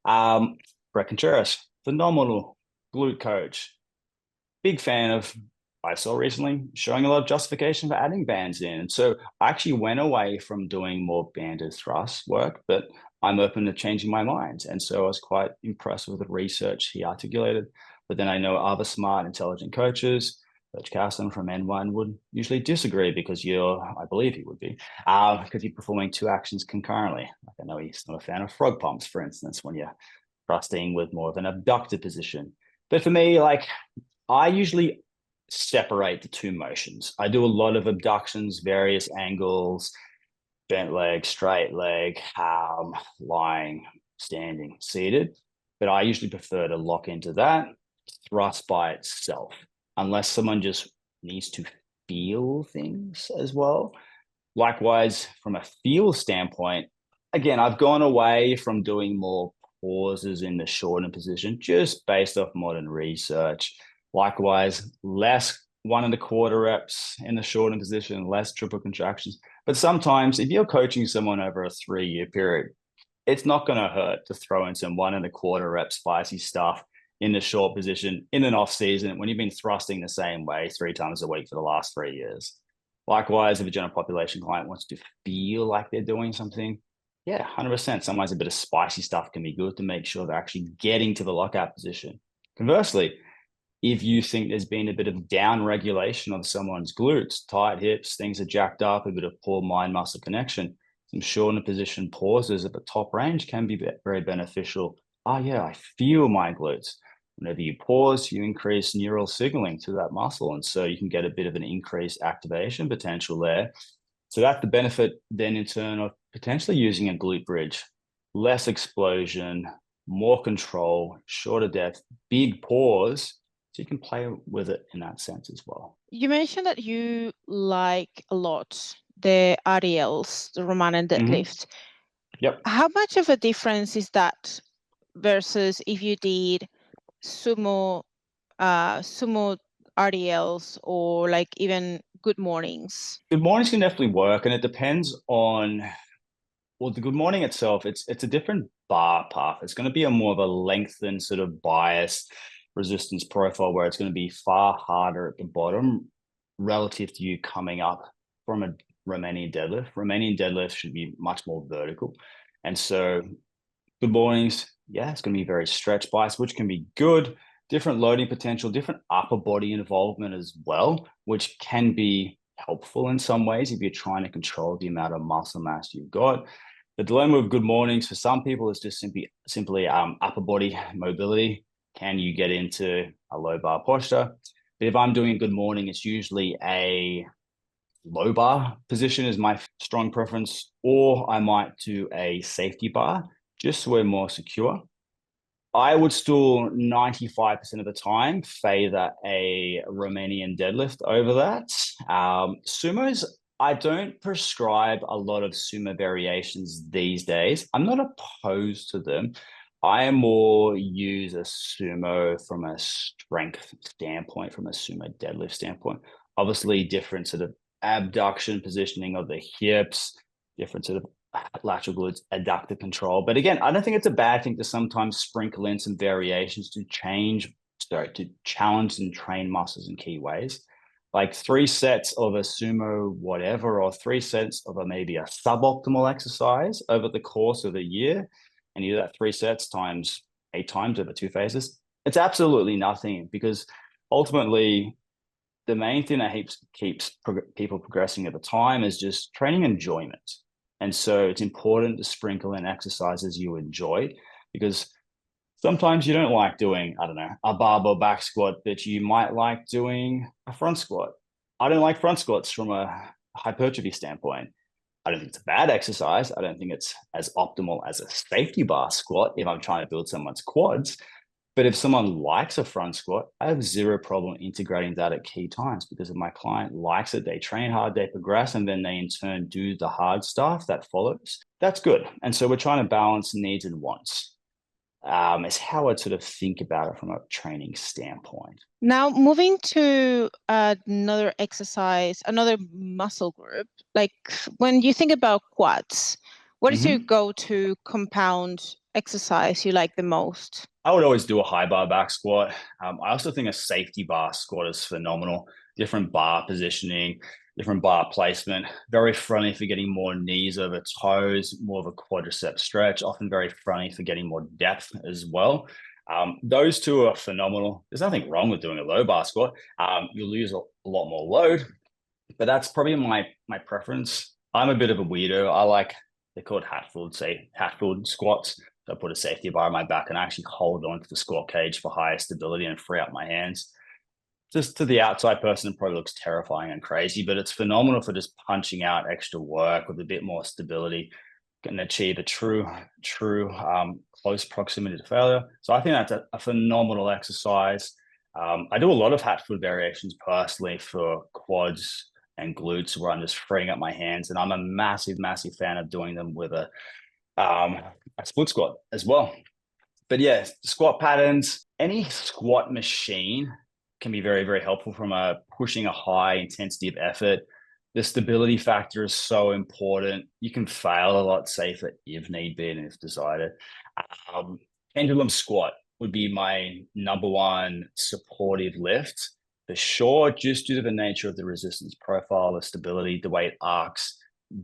Brett Contreras, phenomenal glute coach. Big fan of, I saw recently, showing a lot of justification for adding bands in. And so I actually went away from doing more banded thrust work, but I'm open to changing my mind. And so I was quite impressed with the research he articulated. But then I know other smart, intelligent coaches Coach Carson from N1 would usually disagree because I believe he would be, because you're performing two actions concurrently. Like I know he's not a fan of frog pumps, for instance, when you're thrusting with more of an abductor position. But for me, like I usually separate the two motions. I do a lot of abductions, various angles, bent leg, straight leg, lying, standing, seated. But I usually prefer to lock into that thrust by itself, unless someone just needs to feel things as well. Likewise, from a feel standpoint, again, I've gone away from doing more pauses in the shortened position just based off modern research. Likewise, less 1.25 reps in the shortened position, less triple contractions. But sometimes if you're coaching someone over a 3-year period, it's not going to hurt to throw in some 1.25 rep spicy stuff in the short position in an off season when you've been thrusting the same way 3 times a week for the last 3 years. Likewise, if a general population client wants to feel like they're doing something, yeah, 100%. Sometimes a bit of spicy stuff can be good to make sure they're actually getting to the lockout position. Conversely, if you think there's been a bit of down regulation of someone's glutes, tight hips, things are jacked up, a bit of poor mind muscle connection, some shortened position pauses at the top range can be very beneficial. Oh yeah, I feel my glutes. Whenever you pause, you increase neural signaling to that muscle. And so you can get a bit of an increased activation potential there. So that's the benefit then in turn of potentially using a glute bridge, less explosion, more control, shorter depth, big pause. So you can play with it in that sense as well. You mentioned that you like a lot the RDLs, the Romanian deadlifts. Yep. How much of a difference is that versus if you did sumo RDLs or like even good mornings? Good mornings can definitely work, and it depends on, well, the good morning itself, it's a different bar path. It's going to be a more of a lengthened sort of bias resistance profile where it's going to be far harder at the bottom relative to you coming up from a Romanian deadlift. Romanian deadlift should be much more vertical. And so good mornings, yeah, it's going to be very stretch bias, which can be good. Different loading potential, different upper body involvement as well, which can be helpful in some ways if you're trying to control the amount of muscle mass you've got. The dilemma of good mornings for some people is just simply upper body mobility. Can you get into a low bar posture? But if I'm doing a good morning, it's usually a low bar position is my strong preference, or I might do a safety bar just so we're more secure. I would still 95% of the time favor a Romanian deadlift over that. Sumos, I don't prescribe a lot of sumo variations these days. I'm not opposed to them. I more use a sumo from a strength standpoint, from a sumo deadlift standpoint. Obviously, different sort of abduction positioning of the hips, different sort of lateral glutes, adductor control. But again, I don't think it's a bad thing to sometimes sprinkle in some variations to challenge and train muscles in key ways. Like 3 sets of a sumo whatever, or 3 sets of maybe a suboptimal exercise over the course of a year, and you do that 3 sets times 8 times over 2 phases. It's absolutely nothing, because ultimately the main thing that keeps people progressing at the time is just training enjoyment. And so it's important to sprinkle in exercises you enjoy, because sometimes you don't like doing, I don't know, a barbell back squat, but you might like doing a front squat. I don't like front squats from a hypertrophy standpoint. I don't think it's a bad exercise. I don't think it's as optimal as a safety bar squat if I'm trying to build someone's quads. But if someone likes a front squat, I have zero problem integrating that at key times, because if my client likes it, they train hard, they progress, and then they in turn do the hard stuff that follows. That's good. And so we're trying to balance needs and wants. It's how I sort of think about it from a training standpoint. Now, moving to another exercise, another muscle group, like when you think about quads, what is your go-to compound exercise you like the most? I would always do a high bar back squat. I also think a safety bar squat is phenomenal. Different bar positioning, different bar placement, very friendly for getting more knees over toes, more of a quadricep stretch, often very friendly for getting more depth as well. Those two are phenomenal. There's nothing wrong with doing a low bar squat. You'll lose a lot more load, but that's probably my preference. I'm a bit of a weirdo. I like, they're called Hatfield squats. So I put a safety bar on my back and I actually hold on to the squat cage for higher stability and free up my hands. Just to the outside person, it probably looks terrifying and crazy, but it's phenomenal for just punching out extra work with a bit more stability and achieve a true close proximity to failure. So I think that's a phenomenal exercise. I do a lot of Hatfield variations personally for quads and glutes where I'm just freeing up my hands, and I'm a massive fan of doing them with a split squat as well. But yeah, squat patterns, any squat machine can be very helpful from pushing a high intensity of effort. The stability factor is so important. You can fail a lot safer if need be and if desired. Pendulum squat would be my number one supportive lift for sure, just due to the nature of the resistance profile, the stability, the way it arcs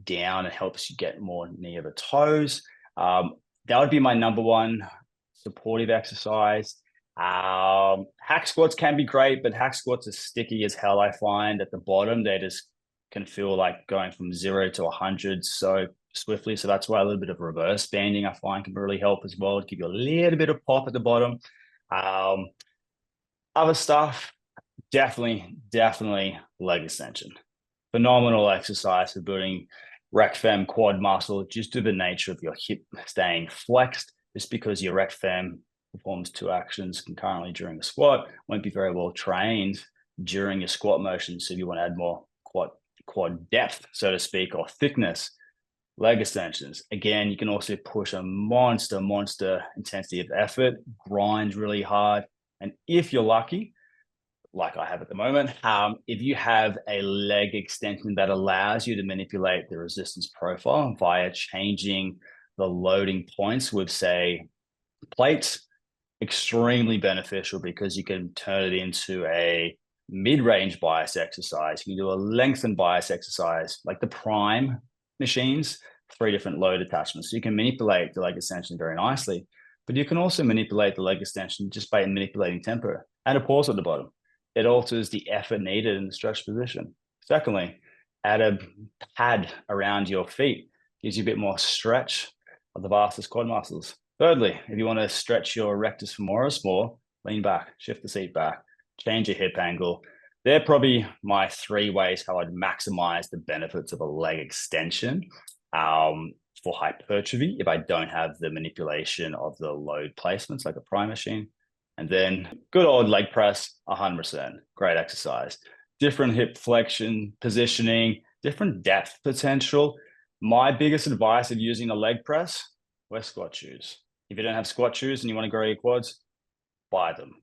down and helps you get more knee over toes. That would be my number one supportive exercise. Hack squats can be great, but hack squats are sticky as hell. I find at the bottom, they just can feel like going from 0 to 100 so swiftly. So that's why a little bit of reverse banding I find can really help as well, to give you a little bit of pop at the bottom. Other stuff, definitely leg extension. Phenomenal exercise for building rec fem quad muscle, just due to the nature of your hip staying flexed, just because your rec fem performs two actions concurrently during a squat, won't be very well trained during your squat motion. So if you want to add more quad depth, so to speak, or thickness, leg extensions. Again, you can also push a monster intensity of effort, grind really hard. And if you're lucky, like I have at the moment, if you have a leg extension that allows you to manipulate the resistance profile via changing the loading points with, say, plates, extremely beneficial, because you can turn it into a mid-range bias exercise. You can do a lengthened bias exercise, like the prime machines, 3 different load attachments. So you can manipulate the leg extension very nicely, but you can also manipulate the leg extension just by manipulating tempo and a pause at the bottom. It alters the effort needed in the stretch position. Secondly, add a pad around your feet, gives you a bit more stretch of the vastus quad muscles. Thirdly, if you want to stretch your rectus femoris more, lean back, shift the seat back, change your hip angle. They're probably my 3 ways how I'd maximize the benefits of a leg extension for hypertrophy if I don't have the manipulation of the load placements like a prime machine. And then good old leg press, 100%. Great exercise. Different hip flexion, positioning, different depth potential. My biggest advice of using a leg press, wear squat shoes. If you don't have squat shoes and you want to grow your quads, buy them.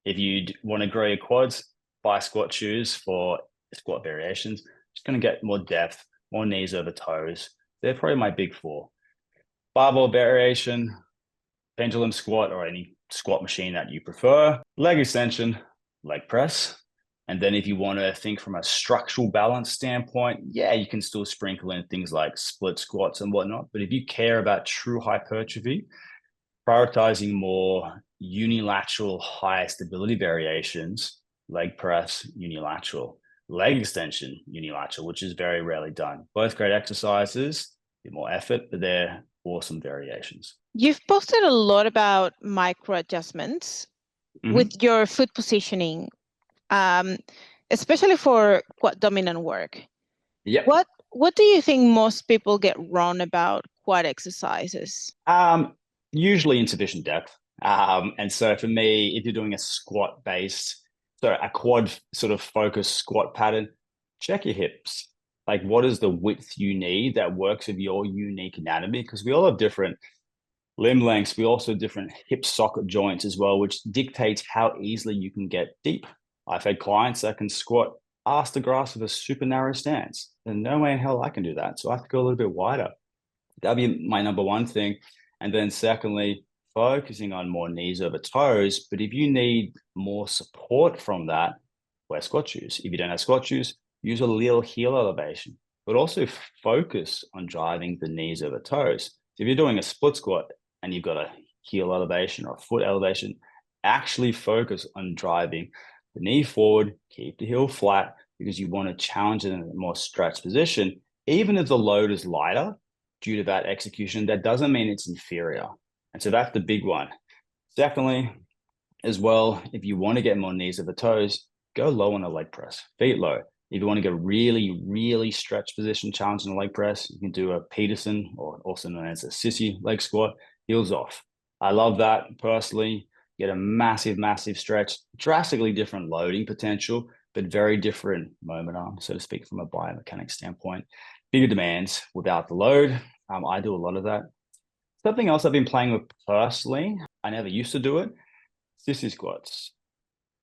If you want to grow your quads, buy squat shoes for squat variations. Just going to get more depth, more knees over toes. They're probably my big 4. Barbell variation, pendulum squat, or any squat machine that you prefer. Leg extension, leg press. And then if you want to think from a structural balance standpoint, yeah, you can still sprinkle in things like split squats and whatnot. But if you care about true hypertrophy, prioritizing more unilateral higher stability variations, leg press, unilateral, leg extension, unilateral, which is very rarely done. Both great exercises, a bit more effort, but they're awesome variations. You've posted a lot about micro adjustments with your foot positioning, especially for quad dominant work. Yeah. What do you think most people get wrong about quad exercises? Usually insufficient depth. And so for me, if you're doing a a quad sort of focused squat pattern, check your hips. Like, what is the width you need that works with your unique anatomy? Because we all have different limb lengths. We also have different hip socket joints as well, which dictates how easily you can get deep. I've had clients that can squat ass to grass with a super narrow stance. And no way in hell I can do that. So I have to go a little bit wider. That'd be my number one thing. And then secondly, focusing on more knees over toes. But if you need more support from that, wear squat shoes. If you don't have squat shoes, use a little heel elevation, but also focus on driving the knees over toes. So if you're doing a split squat and you've got a heel elevation or foot elevation, actually focus on driving the knee forward, keep the heel flat, because you want to challenge it in a more stretched position. Even if the load is lighter due to that execution, that doesn't mean it's inferior. And so that's the big one. Secondly, as well, if you want to get more knees over toes, go low on the leg press, feet low. If you want to get really, really stretched position challenge in the leg press, you can do a Peterson, or also known as a sissy leg squat, heels off. I love that personally. Get a massive, massive stretch, drastically different loading potential, but very different momentum, so to speak, from a biomechanics standpoint. Bigger demands without the load. I do a lot of that. Something else I've been playing with personally, I never used to do it, sissy squats.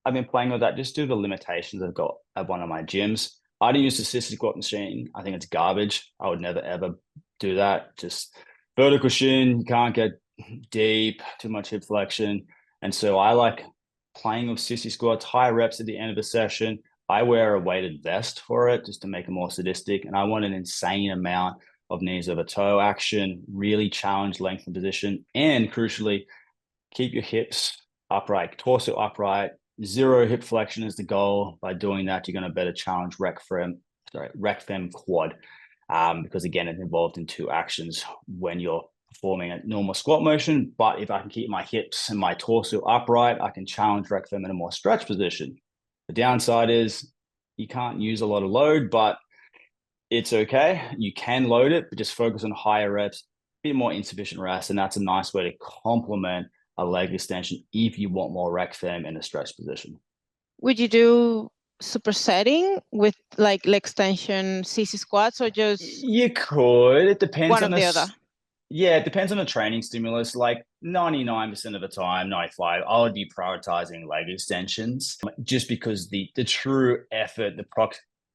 I've been playing with that just due to the limitations I've got at one of my gyms. I don't use the sissy squat machine. I think it's garbage. I would never, ever do that. Just vertical shin, you can't get deep, too much hip flexion. And so I like playing with sissy squats, high reps at the end of the session. I wear a weighted vest for it just to make it more sadistic. And I want an insane amount of knees over toe action, really challenge length and position. And crucially, keep your hips upright, torso upright. Zero hip flexion is the goal. By doing that, you're going to better challenge rec fem quad, because again, it's involved in two actions when you're performing a normal squat motion. But if I can keep my hips and my torso upright, I can challenge rec fem in a more stretched position. The downside is you can't use a lot of load, but it's okay. You can load it, but just focus on higher reps, a bit more insufficient rest, and that's a nice way to complement a leg extension if you want more rec fem in a stretch position. Would you do supersetting with like leg extension, sissy squats, or just You could. It depends one on of the other? Yeah, it depends on the training stimulus. Like 99% of the time, 95, I would be prioritizing leg extensions just because the true effort, the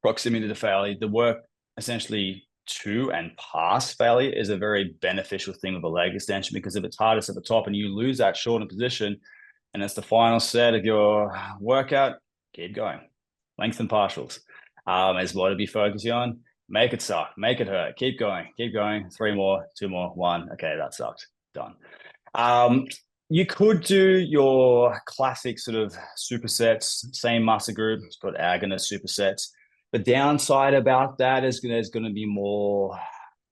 proximity to failure, the work essentially to and past failure is a very beneficial thing with a leg extension, because if it's hardest at the top and you lose that shorter position and it's the final set of your workout, keep going. Lengthen partials is what to be focusing on. Make it suck, make it hurt, keep going, 3 more, 2 more, 1. Okay, that sucked, done. You could do your classic sort of supersets, same muscle group, it's called agonist supersets. The downside about that is there's going to be more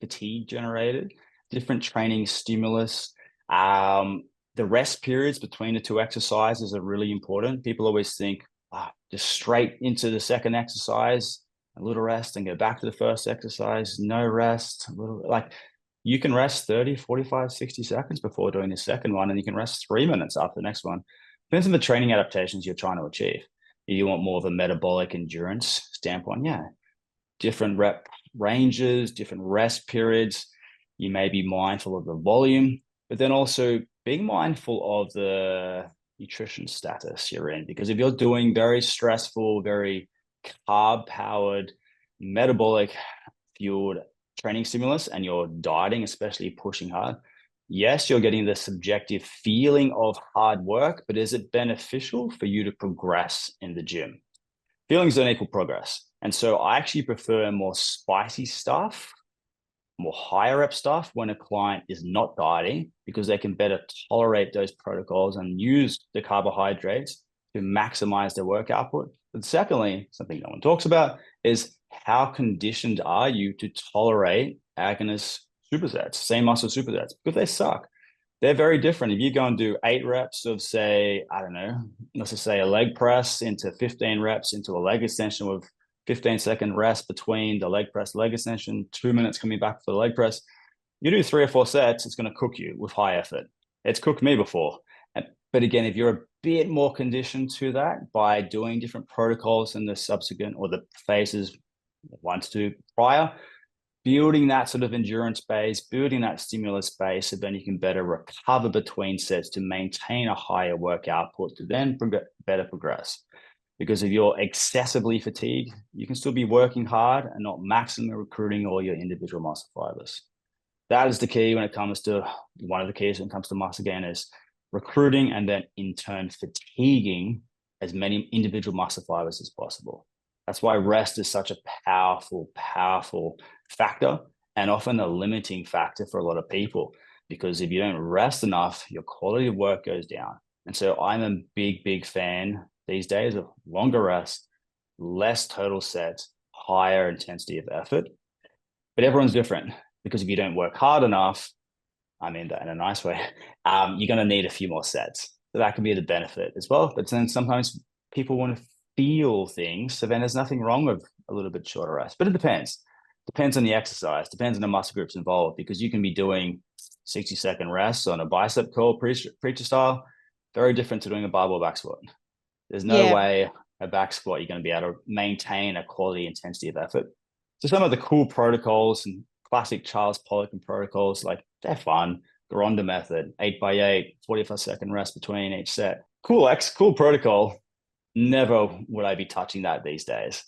fatigue generated, different training stimulus. The rest periods between the two exercises are really important. People always think, just straight into the second exercise, a little rest, and go back to the first exercise, no rest, a little, like you can rest 30, 45, 60 seconds before doing the second one, and you can rest 3 minutes after the next one. Depends on the training adaptations you're trying to achieve. If you want more of a metabolic endurance standpoint, yeah, different rep ranges, different rest periods. You may be mindful of the volume, but then also being mindful of the nutrition status you're in, because if you're doing very stressful, very carb powered, metabolic fueled training stimulus and you're dieting, especially pushing hard, yes, you're getting the subjective feeling of hard work, but is it beneficial for you to progress in the gym? Feelings don't equal progress. And so I actually prefer more spicy stuff, more higher rep stuff when a client is not dieting, because they can better tolerate those protocols and use the carbohydrates to maximize their work output. But secondly, something no one talks about is how conditioned are you to tolerate agonist supersets, same muscle supersets, because they suck. They're very different. If you go and do 8 reps of, say, I don't know, let's just say a leg press into 15 reps into a leg extension with 15-second rest between the leg press, leg extension, 2 minutes coming back for the leg press, you do 3 or 4 sets, it's going to cook you with high effort. It's cooked me before. But again, if you're a bit more conditioned to that by doing different protocols in the subsequent or the phases 1 to 2 prior, building that sort of endurance base, building that stimulus base, so then you can better recover between sets to maintain a higher work output to then better progress. Because if you're excessively fatigued, you can still be working hard and not maximally recruiting all your individual muscle fibers. That is the key when it comes to, one of the keys when it comes to muscle gain is recruiting and then in turn fatiguing as many individual muscle fibers as possible. That's why rest is such a powerful, powerful factor and often a limiting factor for a lot of people. because if you don't rest enough, your quality of work goes down. And so I'm a big fan these days of longer rest, less total sets, higher intensity of effort. But everyone's different, because if you don't work hard enough, I mean that in a nice way, you're going to need a few more sets. So that can be the benefit as well. But then sometimes people want to feel things. So then there's nothing wrong with a little bit shorter rest. But it depends. Depends on the exercise, depends on the muscle groups involved, because you can be doing 60-second rests on a bicep curl preacher style, very different to doing a barbell back squat. There's no way a back squat you're going to be able to maintain a quality intensity of effort. So some of the cool protocols and classic Charles Poliquin protocols, like, they're fun. Garonda method, 8x8, 45-second rest between each set. Cool protocol. Never would I be touching that these days,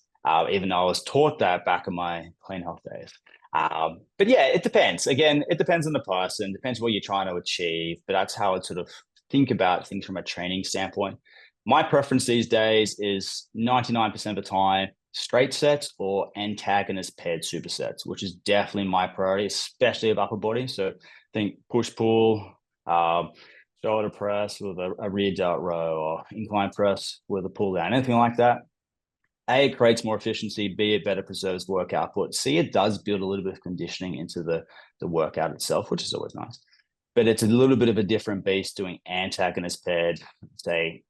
even though I was taught that back in my clean health days. But yeah, it depends. Again, it depends on the person, depends what you're trying to achieve. But that's how I'd sort of think about things from a training standpoint. My preference these days is 99% of the time, straight sets or antagonist paired supersets, which is definitely my priority, especially of upper body. So think push-pull, shoulder press with a rear delt row, or incline press with a pull down, anything like that. A, it creates more efficiency. B, it better preserves work output. C, it does build a little bit of conditioning into the workout itself, which is always nice. But it's a little bit of a different beast doing antagonist paired, say,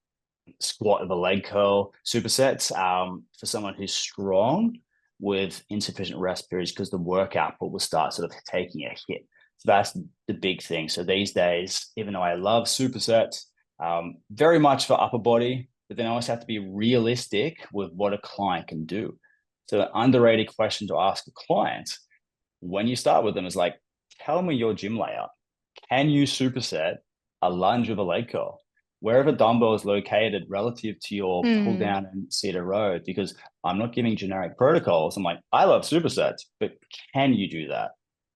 squat of a leg curl supersets for someone who's strong with insufficient rest periods, because the work output will start sort of taking a hit. So that's the big thing. So these days, even though I love supersets, very much for upper body, but then I always have to be realistic with what a client can do. So an underrated question to ask a client when you start with them is like, tell me your gym layout. Can you superset a lunge with a leg curl? Wherever dumbbell is located relative to your pull down and seated row, because I'm not giving generic protocols. I'm like, I love supersets, but can you do that?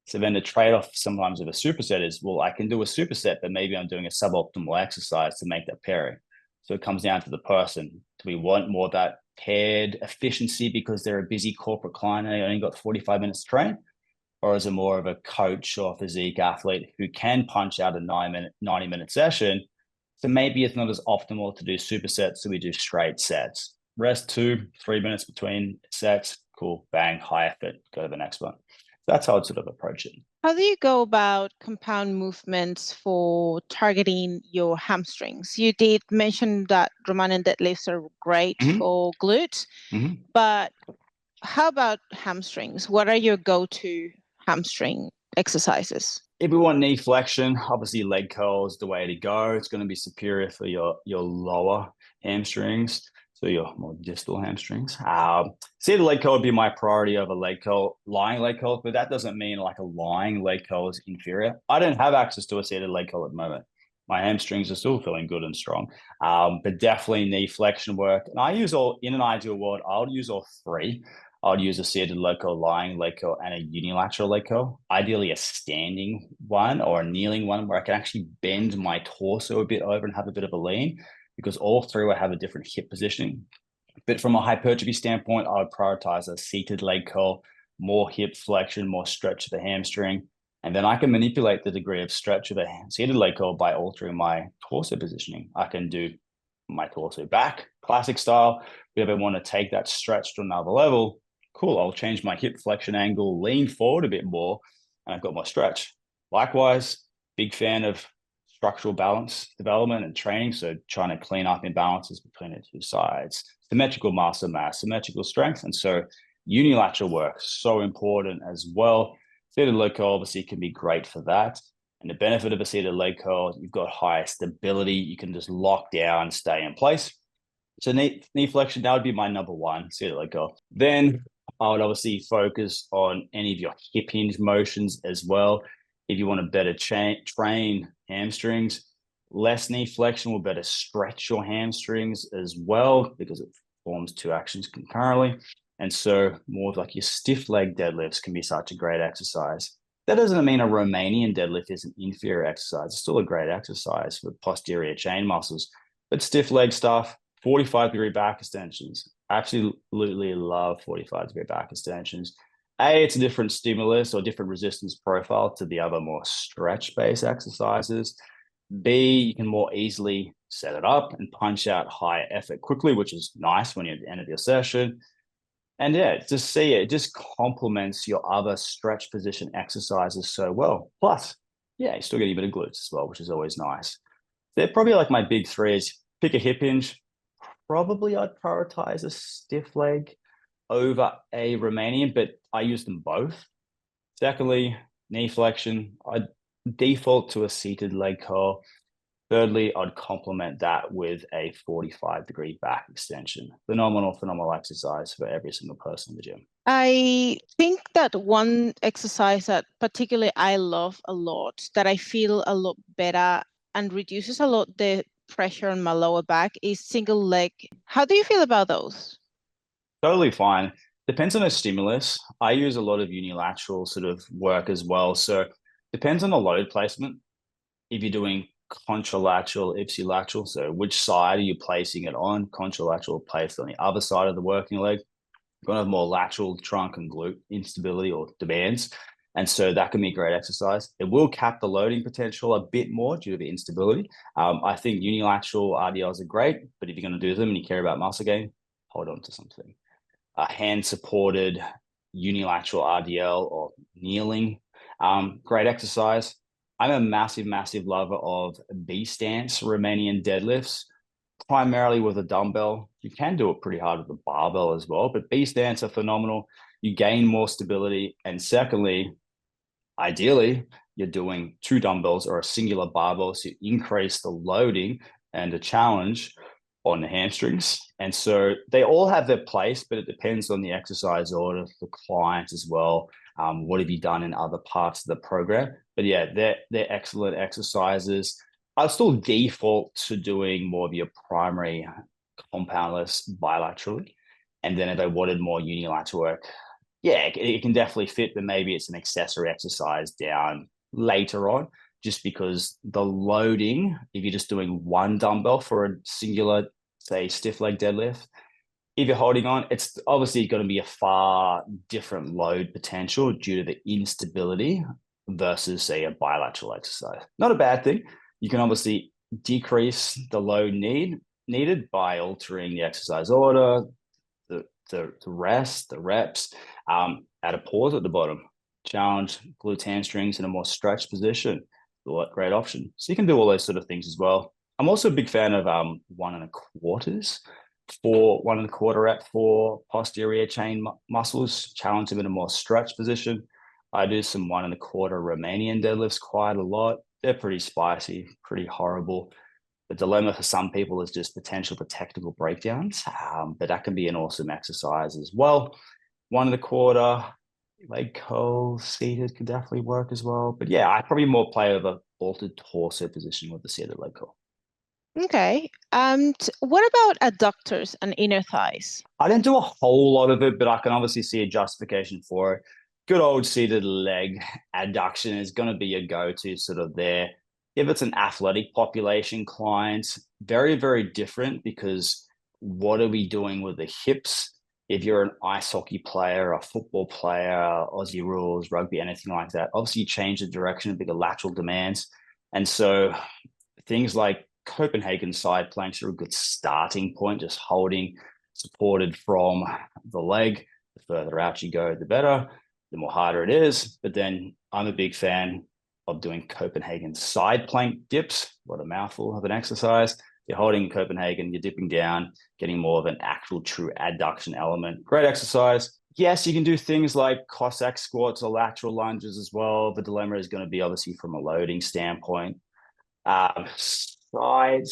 So then the trade-off sometimes with a superset is, well, I can do a superset, but maybe I'm doing a suboptimal exercise to make that pairing. So it comes down to the person. Do we want more of that paired efficiency because they're a busy corporate client and they only got 45 minutes to train? Or is it more of a coach or physique athlete who can punch out a 90-minute session? So maybe it's not as optimal to do supersets, so we do straight sets. Rest 2-3 minutes between sets. Cool, bang, high effort, go to the next one. That's how I'd sort of approach it. How do you go about compound movements for targeting your hamstrings? You did mention that Romanian deadlifts are great for glutes, but how about hamstrings? What are your go-to hamstring exercises? If we want knee flexion, obviously leg curl is the way to go. It's going to be superior for your lower hamstrings, so your more distal hamstrings. Seated leg curl would be my priority over leg curl, lying leg curl, but that doesn't mean like a lying leg curl is inferior. I don't have access to a seated leg curl at the moment. My hamstrings are still feeling good and strong, but definitely knee flexion work. And I use all, in an ideal world, I would use all three. I would use a seated leg curl, lying leg curl, and a unilateral leg curl. Ideally, a standing one or a kneeling one where I can actually bend my torso a bit over and have a bit of a lean, because all three will have a different hip positioning. But from a hypertrophy standpoint, I would prioritize a seated leg curl, more hip flexion, more stretch of the hamstring. And then I can manipulate the degree of stretch of a seated leg curl by altering my torso positioning. I can do my torso back, classic style. If you ever want to take that stretch to another level, cool, I'll change my hip flexion angle, lean forward a bit more, and I've got more stretch. Likewise, big fan of structural balance development and training. So trying to clean up imbalances between the two sides, symmetrical muscle mass, symmetrical strength. And so unilateral work, so important as well. Seated leg curl obviously can be great for that. And the benefit of a seated leg curl, you've got higher stability. You can just lock down and stay in place. So knee flexion, that would be my number one, seated leg curl. Then I would obviously focus on any of your hip hinge motions as well. If you want to better train hamstrings, less knee flexion will better stretch your hamstrings as well, because it performs two actions concurrently. And so more of like your stiff leg deadlifts can be such a great exercise. That doesn't mean a Romanian deadlift is an inferior exercise. It's still a great exercise for posterior chain muscles. But stiff leg stuff, 45-degree back extensions. Absolutely love 45-degree back extensions. A, it's a different stimulus or different resistance profile to the other more stretch-based exercises. B, you can more easily set it up and punch out higher effort quickly, which is nice when you're at the end of your session. And yeah, just see it just complements your other stretch position exercises so well. Plus, yeah, you still get a bit of glutes as well, which is always nice. They're probably like my big three is pick a hip hinge. Probably I'd prioritize a stiff leg over a Romanian, but I use them both. Secondly, knee flexion. I'd default to a seated leg curl. Thirdly, I'd complement that with a 45-degree back extension. Phenomenal exercise for every single person in the gym. I think that one exercise that particularly I love a lot, that I feel a lot better and reduces a lot the pressure on my lower back is single leg. How do you feel about those? Totally fine. Depends on the stimulus. I use a lot of unilateral sort of work as well. So depends on the load placement. If you're doing contralateral, ipsilateral, so which side are you placing it on? Contralateral placed on the other side of the working leg. You're going to have more lateral trunk and glute instability or demands. And so that can be a great exercise. It will cap the loading potential a bit more due to the instability. I think unilateral RDLs are great, but if you're going to do them and you care about muscle gain, hold on to something. A hand-supported unilateral RDL or kneeling, great exercise. I'm a massive lover of B stance Romanian deadlifts, primarily with a dumbbell. You can do it pretty hard with a barbell as well, but B stance are phenomenal. You gain more stability. And secondly, ideally, you're doing two dumbbells or a singular barbell, so you increase the loading and the challenge on the hamstrings. And so they all have their place, but it depends on the exercise order, the client as well. What have you done in other parts of the program? But yeah, they're excellent exercises. I'll still default to doing more of your primary compoundless bilaterally. And then if I wanted more unilateral work, yeah, it can definitely fit, but maybe it's an accessory exercise down later on, just because the loading, if you're just doing one dumbbell for a singular, say, stiff leg deadlift, if you're holding on, it's obviously going to be a far different load potential due to the instability versus, say, a bilateral exercise. Not a bad thing. You can obviously decrease the load needed by altering the exercise order, the rest, the reps, at a pause at the bottom. Challenge glutes, hamstrings in a more stretched position. Great option. So you can do all those sort of things as well. I'm also a big fan of 1.25s for 1.25 rep for posterior chain muscles. Challenge them in a more stretched position. I do some 1.25 Romanian deadlifts quite a lot. They're pretty spicy, pretty horrible. The dilemma for some people is just potential for technical breakdowns, but that can be an awesome exercise as well. 1.25 leg curl seated could definitely work as well. But yeah, I probably more play over altered torso position with the seated leg curl. Okay. And what about adductors and inner thighs? I didn't do a whole lot of it, but I can obviously see a justification for it. Good old seated leg adduction is going to be a go-to sort of there. If it's an athletic population client, very different, because what are we doing with the hips? If you're an ice hockey player, a football player, Aussie rules, rugby, anything like that, obviously you change the direction of bigger lateral demands. And so things like Copenhagen side planks are a good starting point, just holding supported from the leg. The further out you go, the better, the more harder it is. But then I'm a big fan of doing Copenhagen side plank dips. What a mouthful of an exercise. You're holding Copenhagen, you're dipping down, getting more of an actual true adduction element. Great exercise. Yes, you can do things like Cossack squats or lateral lunges as well. The dilemma is going to be obviously from a loading standpoint. Sled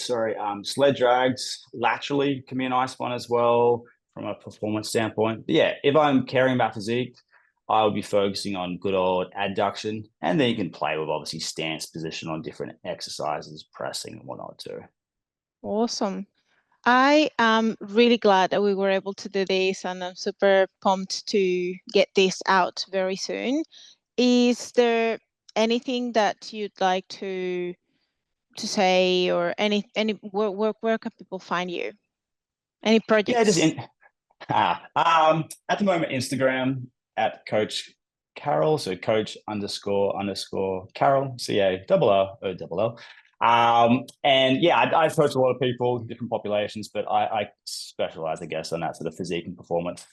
drags laterally can be a nice one as well from a performance standpoint. But yeah, if I'm caring about physique, I would be focusing on good old adduction, and then you can play with obviously stance position on different exercises, pressing and whatnot too. Awesome. I am really glad that we were able to do this, and I'm super pumped to get this out very soon. Is there anything that you'd like to say, or any where can people find you? Any Yeah, projects? at the moment, Instagram at Coach Carroll. So coach __ Carroll, CARROLL. And yeah, I coach a lot of people, different populations, but I specialize, I guess, on that sort of physique and performance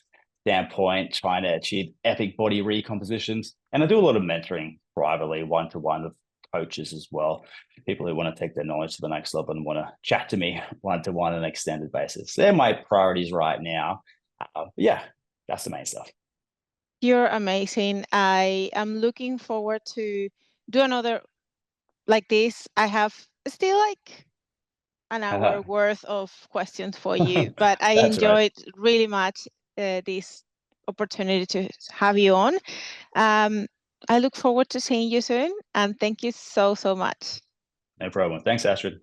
standpoint, trying to achieve epic body recompositions. And I do a lot of mentoring privately, one-to-one with coaches as well, people who want to take their knowledge to the next level and want to chat to me one-to-one on an extended basis. They're my priorities right now. Yeah, that's the main stuff. You're amazing. I am looking forward to do another like this. I have still like an hour worth of questions for you, but I enjoyed really much this opportunity to have you on. I look forward to seeing you soon, and thank you so much. No problem. Thanks, Astrid.